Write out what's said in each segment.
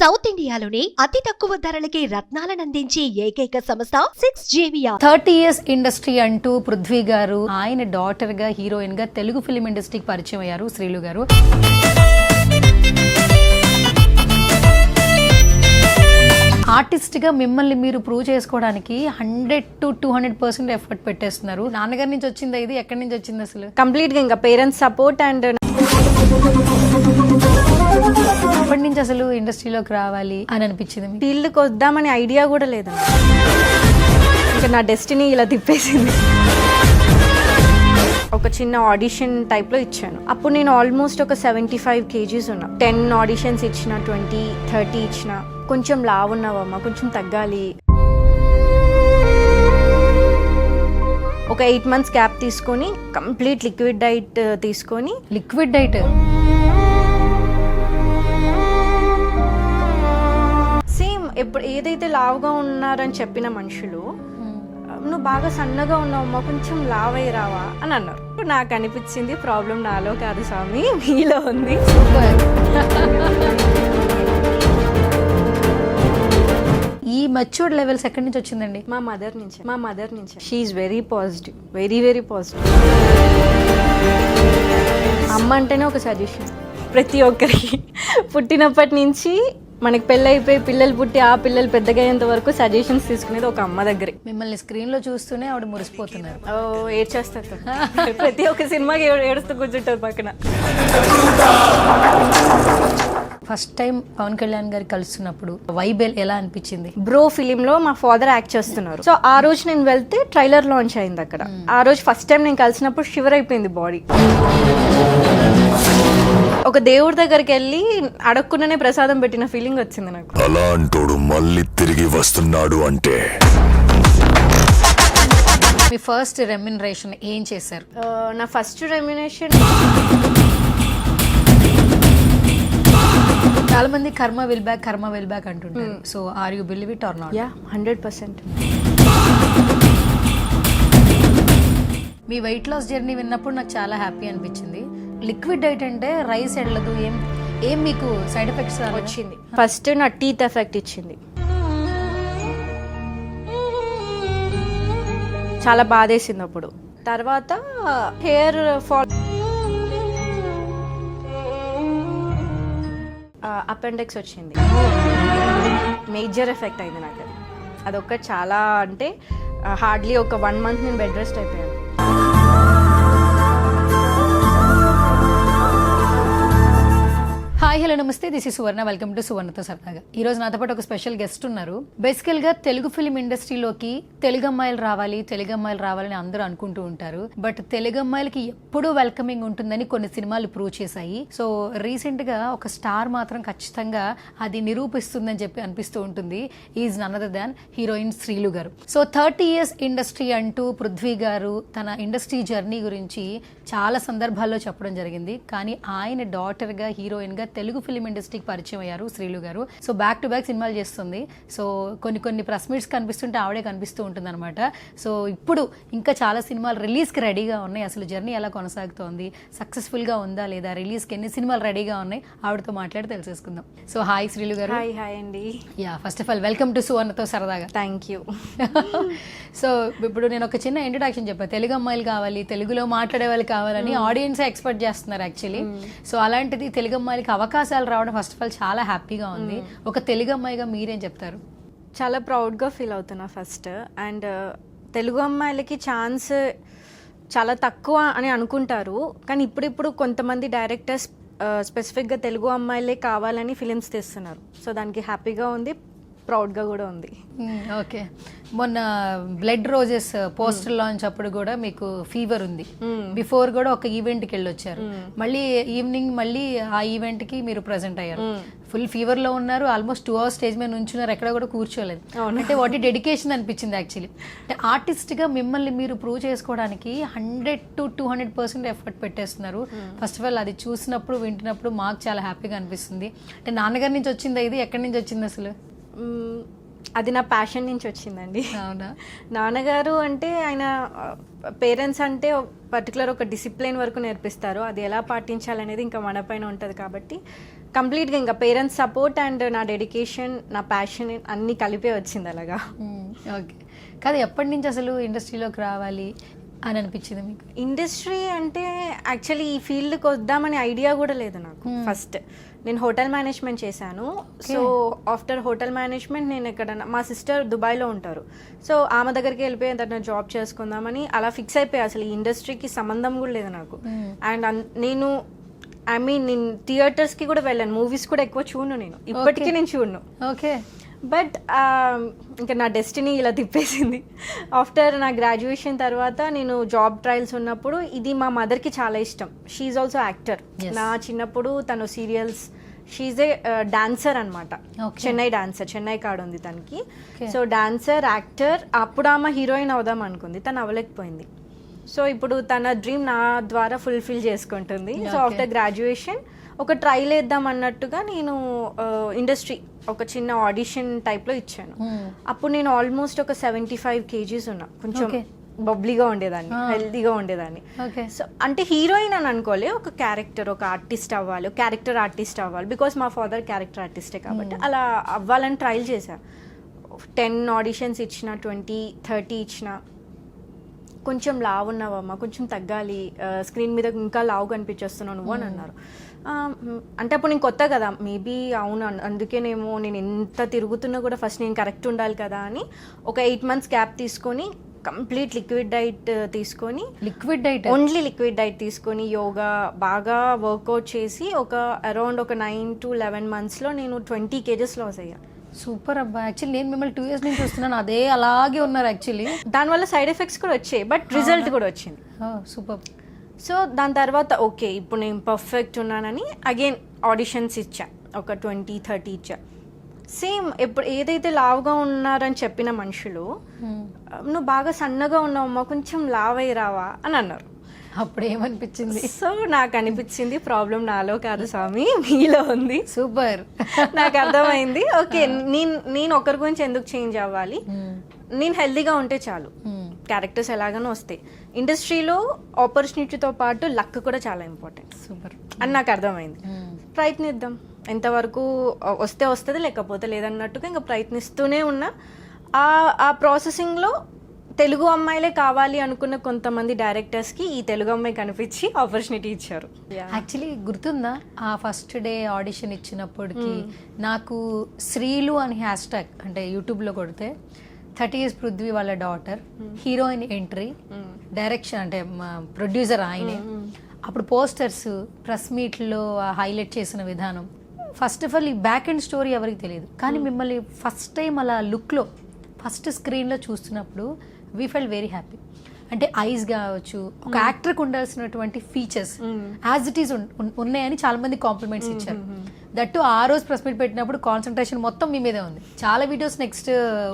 South ఇండియాలోని అతి తక్కువ ధరలకి రత్నాలనందించే ఏకైక సంస్థ 6JVR. 30 years ఇండస్ట్రీ అంటూ పృథ్వీ గారు ఆయన డాటర్ గా హీరోయిన్ గా తెలుగు ఫిల్మ్ ఇండస్ట్రీకి పరిచయం అయ్యారు శ్రీలు గారు. ఆర్టిస్ట్ గా మిమ్మల్ని మీరు ప్రూవ్ చేసుకోవడానికి 100 to 200% ఎఫర్ట్ పెట్టేస్తున్నారు. నాన్నగారి నుంచి వచ్చింది ఇది, ఎక్కడి నుంచి వచ్చింది అసలు? కంప్లీట్ గా ఇంకా పేరెంట్స్ సపోర్ట్ అండ్ అప్పటి నుంచి అసలు ఇండస్ట్రీలోకి రావాలి అని అనిపించింది. ఫీల్డ్కి వద్దామని ఐడియా కూడా లేదు. ఇంకా నా డెస్టినీ ఇలా తిప్పేసింది. ఒక చిన్న ఆడిషన్ టైప్లో ఇచ్చాను. అప్పుడు నేను ఆల్మోస్ట్ ఒక 75 kgs ఉన్నా. 10 ఆడిషన్స్ ఇచ్చిన, 20, 30 ఇచ్చిన. కొంచెం లావు ఉన్నావమ్మా, కొంచెం తగ్గాలి. ఒక 8 months గ్యాప్ తీసుకొని కంప్లీట్ లిక్విడ్ డైట్ తీసుకొని. లిక్విడ్ డైట్ సేమ్ ఎప్పుడు ఏదైతే లావుగా ఉన్నారని చెప్పిన మనుషులు నువ్వు బాగా సన్నగా ఉన్నావమ్మా, కొంచెం లావై రావా అని అన్నారు. ఇప్పుడు నాకు అనిపించింది ప్రాబ్లం నాలో కాదు స్వామి, మీలో ఉంది. ఈ మెచ్యూర్డ్ లెవెల్స్ ఎక్కడి నుంచి వచ్చిందండి? మా మదర్ నుంచి. She is very positive, very very positive. అమ్మ అంటేనే ఒక సజెషన్ ప్రతి ఒక్కరికి. పుట్టినప్పటి నుంచి మనకి పెళ్ళి అయిపోయి పిల్లలు పుట్టి ఆ పిల్లలు పెద్దగా అయ్యేంత వరకు సజెషన్స్ తీసుకునేది ఒక అమ్మ దగ్గరే. మిమ్మల్ని స్క్రీన్ లో చూస్తూనే ఆవిడ మురిసిపోతున్నారు. ఏడ్చేస్తారు ప్రతి ఒక్క సినిమాకి ఏడుస్తూ కూర్చుంటారు పక్కన. First time Pawan Kalyan garu కలుస్తున్నప్పుడు vibe ఎలా అనిపించింది? బ్రో ఫిలిం లో మా ఫాదర్ యాక్ట్ చేస్తున్నారు. సో ఆ రోజు నేను వెళ్తే ట్రైలర్ లాంచ్ అయింది అక్కడ. ఆ రోజు ఫస్ట్ టైం నేను కలిసినప్పుడు షివర్ అయిపోయింది బాడీ. ఒక దేవుడి దగ్గరికి వెళ్ళి అడగకుండానే ప్రసాదం పెట్టిన ఫీలింగ్ వచ్చింది నాకు. అలాంటోడు మళ్ళీ తిరిగి వస్తున్నాడు అంటే. మీ ఫస్ట్ రెమ్యునరేషన్ ఏం చేశారు? నా ఫస్ట్ రెమ్యునరేషన్ చాలా మంది కర్మ విల్ బ్యాక్ అంటుంటారు. So are you believe it or not? Yeah, 100%. మీ వెయిట్ లాస్ జర్నీ విన్నప్పుడు నాకు చాలా హ్యాపీ అనిపించింది. లిక్విడ్ డైట్ అంటే రైస్ వెళ్ళదు, ఏం మీకు సైడ్ ఎఫెక్ట్స్ వచ్చింది? ఫస్ట్ నా టీత్ ఎఫెక్ట్ ఇచ్చింది, చాలా బాధేసింది అప్పుడు. తర్వాత హెయిర్ ఫాల్, అపెండిక్స్ వచ్చింది. మేజర్ ఎఫెక్ట్ అయింది నాకు అది. అదొక చాలా అంటే హార్డ్లీ ఒక 1 month నేను బెడ్ రెస్ట్ అయిపోయాను. హాయ్ హలో నమస్తే, this is Suvarna. Welcome to సువర్ణతో సరదాగా. ఈ రోజు నాతో పాటు ఒక స్పెషల్ గెస్ట్ ఉన్నారు. బేసికల్ గా తెలుగు ఫిల్మ్ ఇండస్ట్రీలోకి తెలుగు అమ్మాయిలు రావాలని అందరూ అనుకుంటూ ఉంటారు. బట్ తెలుగు అమ్మాయిలకి ఎప్పుడూ వెల్కమింగ్ ఉంటుందని కొన్ని సినిమాలు ప్రూవ్ చేశాయి. సో రీసెంట్ గా ఒక స్టార్ మాత్రం ఖచ్చితంగా అది నిరూపిస్తుందని చెప్పి అనిపిస్తూ ఉంటుంది. Is none other than heroine Sreelu గారు. సో 30 years ఇండస్ట్రీ అంటూ పృథ్వీ గారు తన ఇండస్ట్రీ జర్నీ గురించి చాలా సందర్భాల్లో చెప్పడం జరిగింది. కానీ ఆయన డాటర్ గా హీరోయిన్ గా తెలుగు ఫిల్మ్ ఇండస్ట్రీకి పరిచయం అయ్యారు శ్రీలు గారు. సో బ్యాక్ టు బ్యాక్ సినిమాలు చేస్తుంది. సో కొన్ని ప్రెస్ మీట్స్ కనిపిస్తుంటే ఆవిడే కనిపిస్తూ ఉంటుంది అనమాట. సో ఇప్పుడు ఇంకా చాలా సినిమాలు రిలీజ్కి రెడీగా ఉన్నాయి. అసలు జర్నీ ఎలా కొనసాగుతోంది, సక్సెస్ఫుల్గా ఉందా లేదా, రిలీజ్కి ఎన్ని సినిమాలు రెడీగా ఉన్నాయి, ఆవిడతో మాట్లాడి తెలిసేసుకుందాం. సో హాయ్ శ్రీలు గారు. హాయ్ అండి. Yeah, first of all welcome to సువర్ణతో సరదాగా. Thank you. సో ఇప్పుడు నేను ఒక చిన్న ఇంట్రడక్షన్ చెప్పాను. తెలుగు అమ్మాయిలు కావాలి, తెలుగులో మాట్లాడే వాళ్ళు కావాలని ఆడియన్స్ ఎక్స్పెక్ట్ చేస్తున్నారు యాక్చువల్లీ. సో అలాంటిది తెలుగు అమ్మాయిలకి అవకాశాలు రావడం ఫస్ట్ ఆఫ్ ఆల్ చాలా హ్యాపీగా ఉంది. ఒక తెలుగు అమ్మాయిగా మీరేం చెప్తారు? చాలా ప్రౌడ్గా ఫీల్ అవుతున్నా ఫస్ట్. అండ్ తెలుగు అమ్మాయిలకి ఛాన్స్ చాలా తక్కువ అని అనుకుంటారు. కానీ ఇప్పుడిప్పుడు కొంతమంది డైరెక్టర్స్ స్పెసిఫిక్గా తెలుగు అమ్మాయిలే కావాలని ఫిలిమ్స్ తీస్తున్నారు. సో దానికి హ్యాపీగా ఉంది, ప్రౌడ్గా కూడా ఉంది. ఓకే, మొన్న బ్లడ్ రోజెస్ పోస్టర్ లాంచ్ అప్పుడు కూడా మీకు ఫీవర్ ఉంది. బిఫోర్ కూడా ఒక ఈవెంట్కి వెళ్ళి వచ్చారు. మళ్ళీ ఈవినింగ్ మళ్ళీ ఆ ఈవెంట్కి మీరు ప్రెజెంట్ అయ్యారు. ఫుల్ ఫీవర్ లో ఉన్నారు. ఆల్మోస్ట్ 2 hours స్టేజ్ మీద నుంచున్నారు, ఎక్కడ కూడా కూర్చోలేదు. అంటే వాటి డెడికేషన్ అనిపించింది యాక్చువల్లీ. అంటే ఆర్టిస్ట్ గా మిమ్మల్ని మీరు ప్రూవ్ చేసుకోవడానికి 100 to 200% ఎఫర్ట్ పెట్టేస్తున్నారు. ఫస్ట్ ఆఫ్ ఆల్ అది చూసినప్పుడు వింటున్నప్పుడు మాకు చాలా హ్యాపీగా అనిపిస్తుంది. అంటే నాన్నగారి నుంచి వచ్చింది ఇది, ఎక్కడి నుంచి వచ్చింది అసలు? అది నా ప్యాషన్ నుంచి వచ్చిందండి. అవునా? నాన్నగారు అంటే ఆయన పేరెంట్స్ అంటే పర్టికులర్ ఒక డిసిప్లిన్ వరకు నేర్పిస్తారు. అది ఎలా పాటించాలనేది ఇంకా మన పైన ఉంటుంది. కాబట్టి కంప్లీట్గా ఇంకా పేరెంట్స్ సపోర్ట్ అండ్ నా డెడికేషన్, నా ప్యాషన్ అన్నీ కలిపే వచ్చింది అలాగా. ఓకే, కాదు ఎప్పటి నుంచి అసలు ఇండస్ట్రీలోకి రావాలి అని అనిపించింది మీకు? ఇండస్ట్రీ అంటే యాక్చువల్లీ ఈ ఫీల్డ్కి వద్దామని ఐడియా కూడా లేదు నాకు. ఫస్ట్ నేను హోటల్ మేనేజ్మెంట్ చేశాను. సో ఆఫ్టర్ హోటల్ మేనేజ్మెంట్ నేను ఇక్కడ మా సిస్టర్ దుబాయ్లో ఉంటారు. సో ఆమె దగ్గరికి వెళ్ళిపోయి ఏదైనా జాబ్ చేసుకుందామని అలా ఫిక్స్ అయిపోయి అసలు ఈ ఇండస్ట్రీకి సంబంధం కూడా లేదు నాకు. అండ్ నేను నేను థియేటర్స్కి కూడా వెళ్ళాను, మూవీస్ కూడా ఎక్కువ చూడను నేను, ఇప్పటికీ నేను చూడను. ఓకే, బట్ ఇంకా నా డెస్టినీ ఇలా తిప్పేసింది. ఆఫ్టర్ నా గ్రాడ్యుయేషన్ తర్వాత నేను జాబ్ ట్రయల్స్ ఉన్నప్పుడు ఇది మా మదర్కి చాలా ఇష్టం. She also actor. నా చిన్నప్పుడు తను సీరియల్స్, షీఈ్ ఏ డాన్సర్ అనమాట, చెన్నై డాన్సర్, చెన్నై కార్డు ఉంది తనకి. So dancer, actor. అప్పుడు ఆమె హీరోయిన్ అవుదాం అనుకుంది, తను అవ్వలేకపోయింది. సో ఇప్పుడు తన డ్రీమ్ నా ద్వారా ఫుల్ఫిల్ చేసుకుంటుంది. సో ఆఫ్టర్ గ్రాడ్యుయేషన్ ఒక ట్రైల్ వేద్దాం అన్నట్టుగా నేను ఇండస్ట్రీ ఒక చిన్న ఆడిషన్ టైప్లో ఇచ్చాను. అప్పుడు నేను ఆల్మోస్ట్ ఒక 75 kgs ఉన్నా, కొంచెం బబ్లీగా ఉండేదాన్ని, హెల్తీగా ఉండేదాన్ని. సో అంటే హీరోయిన్ అని అనుకోలే, ఒక క్యారెక్టర్, ఒక ఆర్టిస్ట్ అవ్వాలి, క్యారెక్టర్ ఆర్టిస్ట్ అవ్వాలి. బికాస్ మా ఫాదర్ క్యారెక్టర్ ఆర్టిస్టే కాబట్టి అలా అవ్వాలని ట్రైల్ చేశా. 10 ఆడిషన్స్ ఇచ్చిన, 20, 30 ఇచ్చిన. కొంచెం లావు ఉన్నావమ్మా, కొంచెం తగ్గాలి, స్క్రీన్ మీద ఇంకా లావు కనిపించేస్తున్నావు నువ్వు అని అన్నారు. అంటే అప్పుడు నేను కొత్త కదా, మేబీ అవును అందుకేనేమో నేను ఎంత తిరుగుతున్నా కూడా ఫస్ట్ నేను కరెక్ట్ ఉండాలి కదా అని ఒక 8 months గ్యాప్ తీసుకొని కంప్లీట్ లిక్విడ్ డైట్ తీసుకొని, liquid diet, only liquid diet తీసుకొని యోగా బాగా వర్కౌట్ చేసి ఒక అరౌండ్ ఒక 9 to 11 monthsలో నేను 20 kgs లాస్ అయ్యా. సూపర్ అబ్బా. యాక్చువల్లీ నేను మిమ్మల్ని 2 years నుంచి చూస్తున్నాను, అదే అలాగే ఉన్నారు యాక్చువల్లీ. దానివల్ల సైడ్ ఎఫెక్ట్స్ కూడా వచ్చాయి, బట్ రిజల్ట్ కూడా వచ్చింది. సూపర్. సో దాని తర్వాత ఓకే ఇప్పుడు నేను పర్ఫెక్ట్ ఉన్నానని అగైన్ ఆడిషన్స్ ఇచ్చా, ఒక 20, 30 ఇచ్చా. సేమ్ ఎప్పుడు ఏదైతే లావుగా ఉన్నారని చెప్పిన మనుషులు నువ్వు బాగా సన్నగా ఉన్నావమ్మా, కొంచెం లావై రావా అని అన్నారు. అప్పుడు ఏమనిపించింది? సో నాకు అనిపించింది ప్రాబ్లం నాలో కాదు స్వామి, మీలో ఉంది. సూపర్. నాకు అర్థమైంది. ఓకే, నేను ఒకరి గురించి ఎందుకు చేంజ్ అవ్వాలి, నేను హెల్దీగా ఉంటే చాలు, క్యారెక్టర్స్ ఎలాగనో వస్తాయి. ఇండస్ట్రీలో ఆపర్చునిటీతో పాటు లక్ కూడా చాలా ఇంపార్టెంట్. సూపర్ అని నాకు అర్థమైంది. ప్రయత్నిద్దాం, ఎంతవరకు వస్తే వస్తుంది, లేకపోతే లేదన్నట్టుగా ఇంకా ప్రయత్నిస్తూనే ఉన్నా. ఆ ప్రాసెసింగ్లో తెలుగు అమ్మాయిలే కావాలి అనుకున్న కొంతమంది డైరెక్టర్స్కి ఈ తెలుగు అమ్మాయి కనిపించి ఆపర్చునిటీ ఇచ్చారు. యాక్చువల్లీ గుర్తుందా ఆ ఫస్ట్ డే ఆడిషన్ ఇచ్చినప్పటికి నాకు శ్రీలు అని హ్యాష్ట్యాగ్ అంటే యూట్యూబ్లో కొడితే 30 years పృథ్వీ వాళ్ళ డాటర్, హీరోయిన్ ఎంట్రీ, డైరెక్షన్ అంటే ప్రొడ్యూసర్ ఆయనే. అప్పుడు పోస్టర్స్, ప్రెస్ మీట్లో హైలైట్ చేసిన విధానం, ఫస్ట్ ఆఫ్ ఆల్ ఈ బ్యాక్ ఎండ్ స్టోరీ ఎవరికి తెలియదు, కానీ మిమ్మల్ని ఫస్ట్ టైం అలా లుక్లో ఫస్ట్ స్క్రీన్లో చూస్తున్నప్పుడు వీ ఫెల్ట్ వెరీ హ్యాపీ. అంటే ఐస్ కావచ్చు, ఒక యాక్టర్కి ఉండాల్సినటువంటి ఫీచర్స్ యాజ్ ఇట్ ఈస్ ఉన్నాయని చాలా మంది కాంప్లిమెంట్స్ ఇచ్చారు. దట్టు ఆ రోజు ప్రెస్ మీట్ పెట్టినప్పుడు కాన్సన్ట్రేషన్ మొత్తం మీ మీదే ఉంది. చాలా వీడియోస్ నెక్స్ట్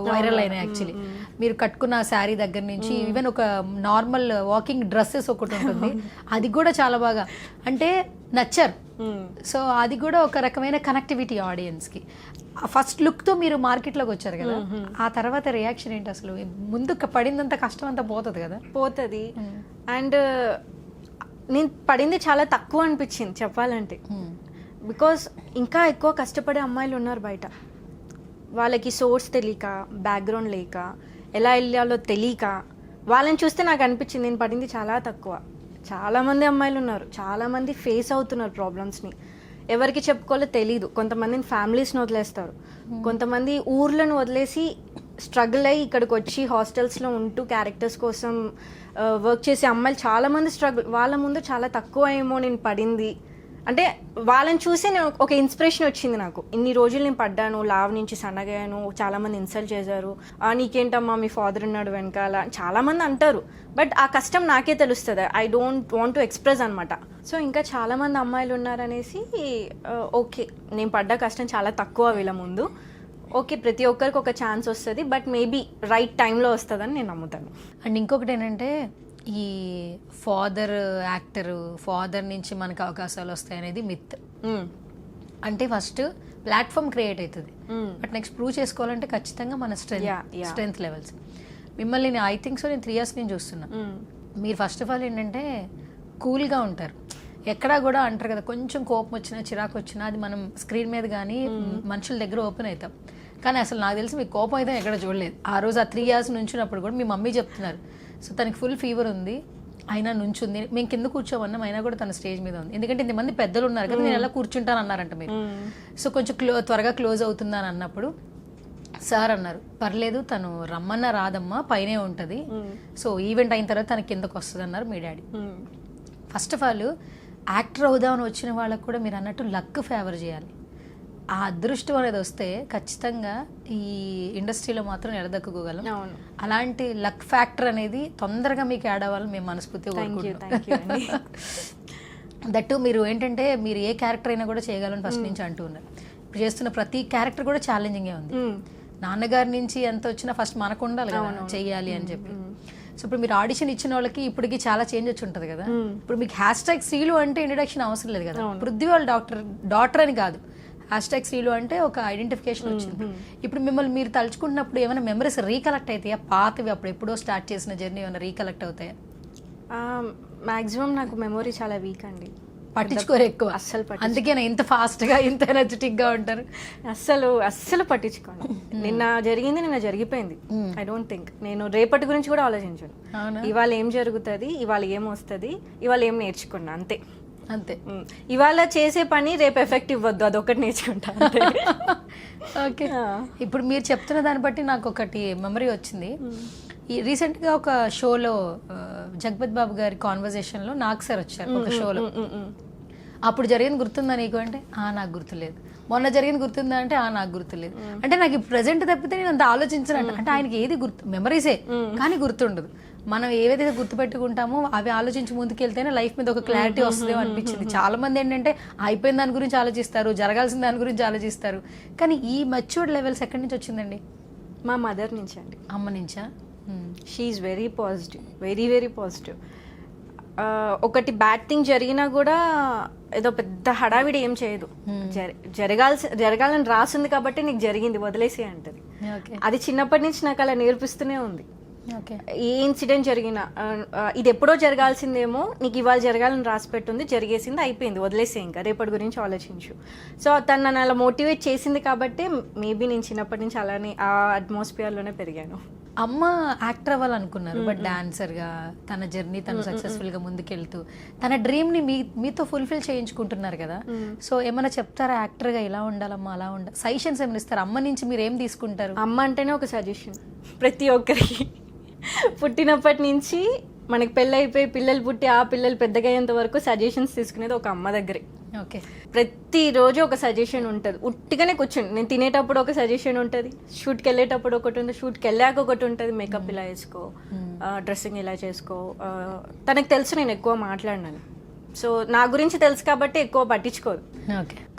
వైరల్ అయినాయి యాక్చువల్లీ. మీరు కట్టుకున్న శారీ దగ్గర నుంచి ఈవెన్ ఒక నార్మల్ వాకింగ్ డ్రెస్సెస్ ఒకటి ఉంటుంది, అది కూడా చాలా బాగా అంటే నచ్చారు. సో అది కూడా ఒక రకమైన కనెక్టివిటీ ఆడియన్స్కి. ఫస్ట్ లుక్తో మీరు మార్కెట్లోకి వచ్చారు కదా, ఆ తర్వాత రియాక్షన్ ఏంటి అసలు? ముందు పడిందంత కష్టం అంతా పోతుంది కదా? పోతుంది. అండ్ నేను పడింది చాలా తక్కువ అనిపించింది చెప్పాలంటే. బికాస్ ఇంకా ఎక్కువ కష్టపడే అమ్మాయిలు ఉన్నారు బయట, వాళ్ళకి సోర్స్ తెలియక, బ్యాక్గ్రౌండ్ లేక, ఎలా వెళ్ళాలో తెలియక, వాళ్ళని చూస్తే నాకు అనిపించింది నేను పడింది చాలా తక్కువ. చాలామంది అమ్మాయిలు ఉన్నారు, చాలామంది ఫేస్ అవుతున్నారు ప్రాబ్లమ్స్ని, ఎవరికి చెప్పుకోవాలో తెలీదు. కొంతమందిని ఫ్యామిలీస్ని వదిలేస్తారు, కొంతమంది ఊర్లను వదిలేసి స్ట్రగుల్ అయ్యి ఇక్కడికి వచ్చి హాస్టల్స్లో ఉంటూ క్యారెక్టర్స్ కోసం వర్క్ చేసే అమ్మాయిలు చాలామంది స్ట్రగుల్. వాళ్ళ ముందు చాలా తక్కువ ఏమో నేను పడింది అంటే వాళ్ళని చూసి నేను ఒక ఇన్స్పిరేషన్ వచ్చింది నాకు. ఇన్ని రోజులు నేను పడ్డాను, లావ్ నుంచి సన్నగాను, చాలామంది ఇన్సల్ట్ చేశారు, నీకేంటమ్మా మీ ఫాదర్ ఉన్నాడు వెనకాల చాలామంది అంటారు, బట్ ఆ కష్టం నాకే తెలుస్తుంది. I don't want to express అనమాట. సో ఇంకా చాలామంది అమ్మాయిలు ఉన్నారనేసి ఓకే నేను పడ్డ కష్టం చాలా తక్కువ వీళ్ళ ముందు. ఓకే ప్రతి ఒక్కరికి ఒక ఛాన్స్ వస్తుంది, బట్ మేబీ రైట్ టైంలో వస్తుందని నేను నమ్ముతాను. అండ్ ఇంకొకటి ఏంటంటే ఈ ఫాదర్ యాక్టరు, ఫాదర్ నుంచి మనకు అవకాశాలు వస్తాయి అనేది మిత్. అంటే ఫస్ట్ ప్లాట్ఫామ్ క్రియేట్ అవుతుంది, బట్ నెక్స్ట్ ప్రూవ్ చేసుకోవాలంటే ఖచ్చితంగా మన స్ట్రెంత్ లెవెల్స్. మిమ్మల్ని ఐ థింక్ సో నేను 3 years నుంచి చూస్తున్నా. మీరు ఫస్ట్ ఆఫ్ ఆల్ ఏంటంటే కూల్గా ఉంటారు, ఎక్కడా కూడా అంటారు కదా, కొంచెం కోపం వచ్చినా చిరాకు వచ్చినా అది మనం స్క్రీన్ మీద కానీ మనుషుల దగ్గర ఓపెన్ అవుతాం. కానీ అసలు నాకు తెలిసి మీకు కోపం అయితే ఎక్కడ చూడలేదు. ఆ రోజు ఆ 3 years నుంచినప్పుడు కూడా మీ మమ్మీ చెప్తున్నారు, సో తనకి ఫుల్ ఫీవర్ ఉంది, అయినా నుంచుంది, మేము కింద కూర్చోమన్నాం, అయినా కూడా తన స్టేజ్ మీద ఉంది. ఎందుకంటే ఇంతమంది పెద్దలు ఉన్నారు కదా, నేను ఎలా కూర్చుంటాను అన్నారంట మీరు. సో కొంచెం త్వరగా క్లోజ్ అవుతుందని అన్నప్పుడు సార్ అన్నారు, పర్లేదు తను రమ్మన్నా రాదమ్మా, పైనే ఉంటుంది, సో ఈవెంట్ అయిన తర్వాత తన కిందకు వస్తుంది అన్నారు మీ daddy. First of all actor అవుదామని వచ్చిన వాళ్ళకు కూడా మీరు అన్నట్టు లక్ ఫేవర్ చేయాలి. ఆ అదృష్టం అనేది వస్తే ఖచ్చితంగా ఈ ఇండస్ట్రీలో మాత్రం నిలదొక్కుకోగలం. అలాంటి లక్ ఫ్యాక్టర్ అనేది తొందరగా మీకు యాడ్ అవ్వాలని మేము మనస్ఫూర్తిగా కోరుకుంటున్నాం. దట్టు మీరు ఏంటంటే మీరు ఏ క్యారెక్టర్ అయినా కూడా చేయగలని ఫస్ట్ నుంచి అంటూ ఉన్నారు. ఇప్పుడు చేస్తున్న ప్రతి క్యారెక్టర్ కూడా ఛాలెంజింగే ఉంది. నాన్నగారి నుంచి ఎంత వచ్చినా ఫస్ట్ మనకు ఉండాలి కదా చెయ్యాలి అని చెప్పి. సో ఇప్పుడు మీరు ఆడిషన్ ఇచ్చిన వాళ్ళకి ఇప్పటికి చాలా చేంజ్ వచ్చి ఉంటుంది కదా. ఇప్పుడు మీకు #, శ్రీలు అంటే ఇంట్రడక్షన్ అవసరం లేదు కదా. పృథ్వీ వాళ్ళ డాక్టర్ అని కాదు, #, శ్రీలు అంటే ఒక ఐడెంటిఫికేషన్ వచ్చింది. ఇప్పుడు మిమ్మల్ని మీరు తలుచుకుంటున్నప్పుడు ఏమైనా మెమరీస్ రీకలెక్ట్ అవుతాయా? పాతవి అప్పుడు ఎప్పుడో స్టార్ట్ చేసిన జర్నీ ఏమైనా రీకలెక్ట్ అవుతాయా? మాక్సిమం నాకు మెమొరీ చాలా వీక్ అండి. పట్టించుకోరు ఎక్కువ అస్సలు. అందుకే ఇంత ఫాస్ట్ గా ఇంత ఎనర్జెటిక్ గా ఉంటారు. అస్సలు పట్టించుకోను. నిన్న జరిగిపోయింది. ఐ డోంట్ థింక్ నేను రేపటి గురించి కూడా ఆలోచించాను. ఇవాళ ఏం జరుగుతుంది, ఇవాళ ఏం వస్తుంది, ఇవాళ ఏం నేర్చుకున్నా, అంతే. ఇవాళ చేసే పని రేపు ఎఫెక్ట్ ఇవ్వద్దు, అదొకటి నేర్చుకుంటా. ఓకే. ఇప్పుడు మీరు చెప్తున్న దాన్ని బట్టి నాకు ఒకటి మెమరీ వచ్చింది. ఈ రీసెంట్గా ఒక షోలో జగపత్ బాబు గారి కాన్వర్జేషన్లో నాగ్ సార్ వచ్చారు ఒక షోలో. అప్పుడు జరిగింది గుర్తుందా నీకు అంటే నాకు గుర్తులేదు. మొన్న జరిగింది గుర్తుందా అంటే నాకు గుర్తులేదు. అంటే నాకు ఇప్పుడు ప్రజెంట్ తప్పితే నేను అంత ఆలోచించినట్టు. అంటే ఆయనకి ఏది గుర్తు, మెమరీసే కానీ గుర్తుండదు. మనం ఏవైతే గుర్తుపెట్టుకుంటామో అవి ఆలోచించి ముందుకెళ్తేనే లైఫ్ మీద ఒక క్లారిటీ వస్తుందేమో అనిపించింది. చాలా మంది ఏంటంటే అయిపోయిన దాని గురించి ఆలోచిస్తారు, జరగాల్సిన దాని గురించి ఆలోచిస్తారు. కానీ ఈ మెచ్యూర్డ్ లెవెల్స్ ఎక్కడి నుంచి వచ్చిందండి? మా మదర్ నుంచి అండి. అమ్మ నుంచా? She is very positive, very very positive. ఒకటి బ్యాడ్ థింగ్ జరిగినా కూడా ఏదో పెద్ద హడావిడి ఏం చేయదు. జరగాలని రాసింది కాబట్టి నీకు జరిగింది వదిలేసి అంటది. అది చిన్నప్పటి నుంచి నాకు అలా నేర్పిస్తూనే ఉంది. ఏ ఇన్సిడెంట్ జరిగినా ఇది ఎప్పుడో జరగాల్సిందేమో, నీకు ఇవాళ జరగాలని రాసి పెట్టుంది, జరిగేసింది, అయిపోయింది, వదిలేసే, ఇంకా రేపటి గురించి ఆలోచించు. సో తను నన్ను అలా మోటివేట్ చేసింది కాబట్టి మేబీ నేను చిన్నప్పటి నుంచి అలానే ఆ అట్మాస్ఫియర్లోనే పెరిగాను. అమ్మ యాక్టర్ అవ్వాలనుకున్నారు, బట్ డాన్సర్గా తన జర్నీ తను సక్సెస్ఫుల్గా ముందుకెళ్తూ తన డ్రీమ్ని మీతో ఫుల్ఫిల్ చేయించుకుంటున్నారు కదా. సో ఏమైనా చెప్తారా యాక్టర్గా ఇలా ఉండాలమ్మా అలా ఉండాలి, సజెషన్స్ ఏమైనా ఇస్తారు? అమ్మ నుంచి మీరు ఏం తీసుకుంటారు? అమ్మ అంటేనే ఒక సజెషన్ ప్రతి ఒక్కరికి. పుట్టినప్పటి నుంచి మనకి పెళ్ళి అయిపోయి పిల్లలు పుట్టి ఆ పిల్లలు పెద్దగా అయ్యేంత వరకు సజెషన్స్ తీసుకునేది ఒక అమ్మ దగ్గరే. ఓకే. ప్రతిరోజు ఒక సజెషన్ ఉంటుంది. ఉట్టిగానే కూర్చోండి, నేను తినేటప్పుడు ఒక సజెషన్ ఉంటుంది, షూట్కి వెళ్ళేటప్పుడు ఒకటి ఉంటుంది, షూట్కి వెళ్ళాక ఒకటి ఉంటుంది, మేకప్ ఇలా వేసుకో, డ్రెస్సింగ్ ఇలా చేసుకో. తనకు తెలుసు నేను ఎక్కువ మాట్లాడినాను, సో నా గురించి తెలుసు కాబట్టి ఎక్కువ పట్టించుకోదు.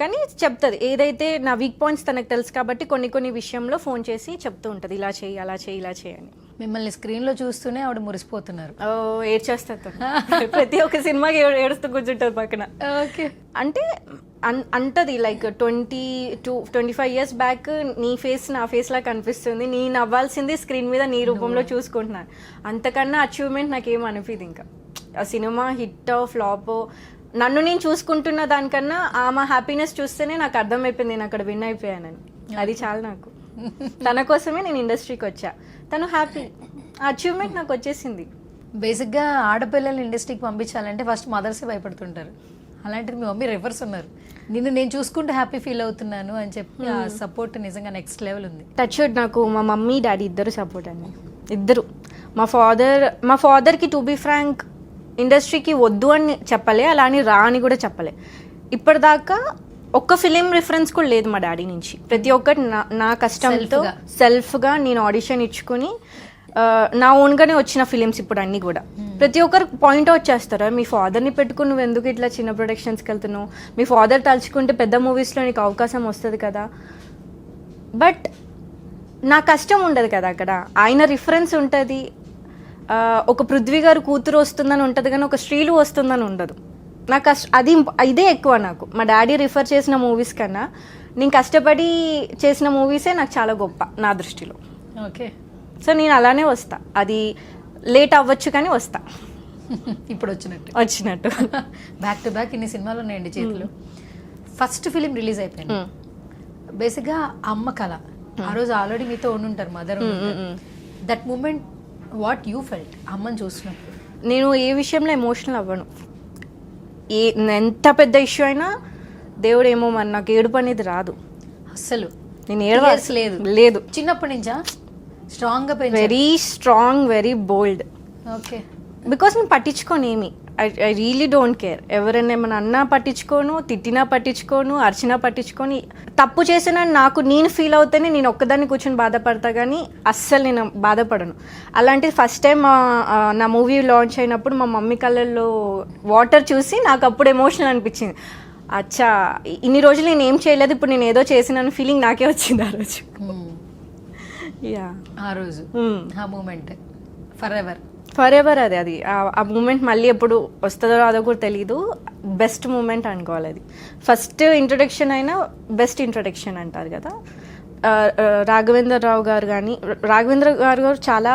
కానీ చెప్తుంది, ఏదైతే నా వీక్ పాయింట్స్ తనకు తెలుసు కాబట్టి కొన్ని విషయంలో ఫోన్ చేసి చెప్తూ ఉంటుంది, ఇలా చేయి అలా చేయి ఇలా చేయని. మిమ్మల్ని స్క్రీన్ లో చూస్తూనే ఆవిడ మురిసిపోతున్నారు. ఏడ్చేస్తారు ప్రతి ఒక్క సినిమాకి ఏడుస్తూ కూర్చుంటారు పక్కన. ఓకే. అంటే అంటది లైక్ 20-25 years బ్యాక్ నీ ఫేస్ నా ఫేస్ లా కనిపిస్తుంది, నీ నవ్వాల్సింది స్క్రీన్ మీద నీ రూపంలో చూసుకుంటున్నాను. అంతకన్నా అచీవ్మెంట్ నాకేం అనిపిది. ఇంకా ఆ సినిమా హిట్ ఫ్లాప్ నన్ను నేను చూసుకుంటున్న దానికన్నా ఆమె హ్యాపీనెస్ చూస్తేనే నాకు అర్థమైపోయింది నేను అక్కడ విన్ అయిపోయానని. అది చాలా నాకు. తన కోసమే నేను ఇండస్ట్రీకి వచ్చా, తను హ్యాపీ, ఆ అచీవ్మెంట్ నాకు వచ్చేసింది. బేసిక్గా ఆడపిల్లల్ని ఇండస్ట్రీకి పంపించాలంటే ఫస్ట్ మదర్సే భయపడుతుంటారు. అలాంటిది మీ మమ్మీ రివర్స్ ఉన్నారు, నిన్ను నేను చూసుకుంటూ హ్యాపీ ఫీల్ అవుతున్నాను అని చెప్పి ఆ సపోర్ట్ నిజంగా నెక్స్ట్ లెవెల్ ఉంది. టచ్ వుడ్, నాకు మా మమ్మీ డాడీ ఇద్దరు సపోర్ట్ అండి, ఇద్దరు. మా ఫాదర్కి టు బీ ఫ్రాంక్ ఇండస్ట్రీకి వద్దు అని చెప్పలే, అలా అని రా అని కూడా చెప్పలే. ఇప్పటిదాకా ఒక్క ఫిలిం రిఫరెన్స్ కూడా లేదు మా డాడీ నుంచి. ప్రతి ఒక్కటి నా కష్టంతో సెల్ఫ్గా నేను ఆడిషన్ ఇచ్చుకుని నా ఓన్గానే వచ్చిన ఫిలిమ్స్ ఇప్పుడు అన్నీ కూడా. ప్రతి ఒక్కరు పాయింట్ అవుట్ చేస్తారు, మీ ఫాదర్ని పెట్టుకుని నువ్వు ఎందుకు ఇట్లా చిన్న ప్రొడక్షన్స్కి వెళ్తున్నావు, మీ ఫాదర్ తలుచుకుంటే పెద్ద మూవీస్లో నీకు అవకాశం వస్తుంది కదా. బట్ నా కష్టం ఉండదు కదా అక్కడ, ఆయన రిఫరెన్స్ ఉంటుంది. ఒక పృథ్వీ గారు కూతురు వస్తుందని ఉంటుంది కానీ ఒక శ్రీలు వస్తుందని ఉండదు. నాకు ఇదే ఎక్కువ నాకు. మా డాడీ రిఫర్ చేసిన మూవీస్ కన్నా నేను కష్టపడి చేసిన మూవీసే నాకు చాలా గొప్ప నా దృష్టిలో. ఓకే. సో నేను అలానే వస్తా, అది లేట్ అవ్వచ్చు కానీ వస్తా. ఇప్పుడు వచ్చినట్టు వచ్చినట్టు. బ్యాక్ టు బ్యాక్ ఇన్ని సినిమాలు ఉన్నాయండి చేతిలో. ఫస్ట్ ఫిలిం రిలీజ్ అయిపోయింది. బేసిక్గా అమ్మ కళ ఆ రోజు ఆల్రెడీ మీతో ఉండుంటారు, mother. That moment what you felt అమ్మని చూసినప్పుడు? నేను ఏ విషయంలో ఎమోషనల్ అవ్వను. ఎంత పెద్ద ఇష్యూ అయినా దేవుడు ఏమో మరి నాకు ఏడుపు అనేది రాదు అస్సలు. నేను Tears లేదు చిన్నప్పటి నుంచా స్ట్రాంగ్ గా పెంచారు? Very strong, very bold. Okay. Because నేను పట్టించుకోను ఏమి. I really don't care. ఎవరైనా ఏమైనా అన్నా పట్టించుకోను, తిట్టినా పట్టించుకోను, అరిచినా పట్టించుకొని. తప్పు చేసినా నాకు నేను ఫీల్ అవుతేనే నేను ఒక్కదాన్ని కూర్చొని బాధపడతా, కానీ అస్సలు నేను బాధపడను. అలాంటిది ఫస్ట్ టైం నా మూవీ లాంచ్ అయినప్పుడు మా మమ్మీ కళ్ళల్లో వాటర్ చూసి నాకు అప్పుడు ఎమోషనల్ అనిపించింది. అచ్చా, ఇన్ని రోజులు నేను ఏం చేయలేదు, ఇప్పుడు నేను ఏదో చేసిన ఫీలింగ్ నాకే వచ్చింది ఆ రోజు. యా, ఆ రోజు ఆ మూమెంట్ ఫర్ ఎవర్ అది ఆ మూమెంట్ మళ్ళీ ఎప్పుడు వస్తుందో రాదో కూడా తెలీదు. బెస్ట్ మూమెంట్ అనుకోవాలి అది. ఫస్ట్ ఇంట్రొడక్షన్ అయినా బెస్ట్ ఇంట్రొడక్షన్ అంటారు కదా. రాఘవేంద్ర గారు చాలా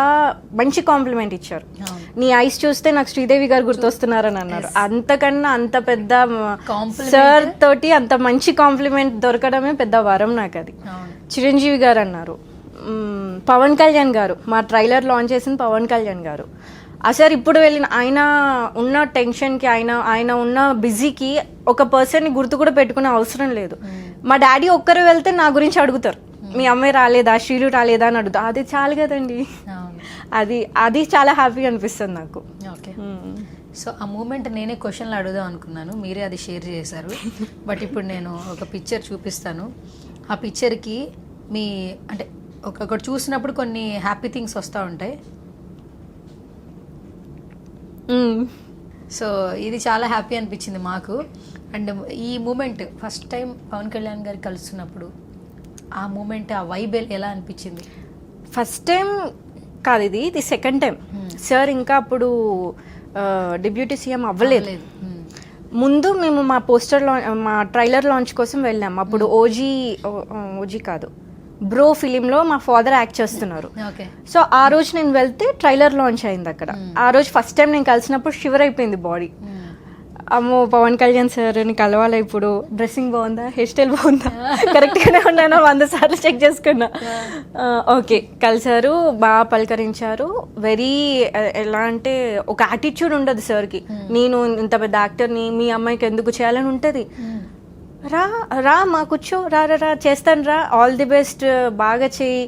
మంచి కాంప్లిమెంట్ ఇచ్చారు. నీ ఐస్ చూస్తే నాకు శ్రీదేవి గారు గుర్తొస్తున్నారని అన్నారు. అంతకన్నా అంత పెద్ద సార్ తోటి అంత మంచి కాంప్లిమెంట్ దొరకడమే పెద్ద వరం నాకు అది. చిరంజీవి గారు అన్నారు, పవన్ కళ్యాణ్ గారు, మా ట్రైలర్ లాంచ్ చేసిన పవన్ కళ్యాణ్ గారు. అసలు ఇప్పుడు వెళ్ళిన ఆయన ఉన్న టెన్షన్కి, ఆయన ఉన్న బిజీకి ఒక పర్సన్ని గుర్తు కూడా పెట్టుకునే అవసరం లేదు. మా డాడీ ఒక్కరు వెళ్తే నా గురించి అడుగుతారు, మీ అమ్మాయి రాలేదా, శ్రీలు రాలేదా అని అడుగుతారు. అది చాలు కదండి. అది చాలా హ్యాపీగా అనిపిస్తుంది నాకు. ఓకే. సో ఆ మూమెంట్ నేనే క్వశ్చన్లు అడుగుదాం అనుకున్నాను, మీరే అది షేర్ చేశారు. బట్ ఇప్పుడు నేను ఒక పిక్చర్ చూపిస్తాను. ఆ పిక్చర్కి మీ అంటే ఒకటి చూసినప్పుడు కొన్ని హ్యాపీ థింగ్స్ వస్తూ ఉంటాయి. సో ఇది చాలా హ్యాపీ అనిపించింది మాకు. అండ్ ఈ moment first time Pawan Kalyan garu కలుస్తున్నప్పుడు ఆ మూమెంట్, ఆ వైబ్ ఎలా అనిపించింది? ఫస్ట్ టైం కాదు, ఇది సెకండ్ టైం. సార్ ఇంకా అప్పుడు డిప్యూటీ సీఎం అవ్వలేదు. ముందు మేము మా పోస్టర్ మా ట్రైలర్ లాంచ్ కోసం వెళ్ళాం. అప్పుడు ఓజీ కాదు, బ్రో ఫిలింలో మా ఫాదర్ యాక్ట్ చేస్తున్నారు. సో ఆ రోజు నేను వెళ్తే ట్రైలర్ లాంచ్ అయింది అక్కడ. ఆ రోజు ఫస్ట్ టైం నేను కలిసినప్పుడు షివర్ అయిపోయింది బాడీ. అమ్మో, పవన్ కళ్యాణ్ సార్ని కలవాలా, ఇప్పుడు డ్రెస్సింగ్ బాగుందా, హెయిర్ స్టైల్ బాగుందా, కరెక్ట్గానే ఉన్నాను 100 సార్లు చెక్ చేసుకున్నా. ఓకే, కలిసారు, బాగా పలకరించారు. వెరీ ఎలా అంటే ఒక యాటిట్యూడ్ ఉండదు సార్కి. నేను ఇంత పెద్ద యాక్టర్ని మీ అమ్మాయికి ఎందుకు చేయాలని ఉంటుంది. రా మా కూర్చో, రా చేస్తాను, రా, ఆల్ ది బెస్ట్, బాగా చేయి,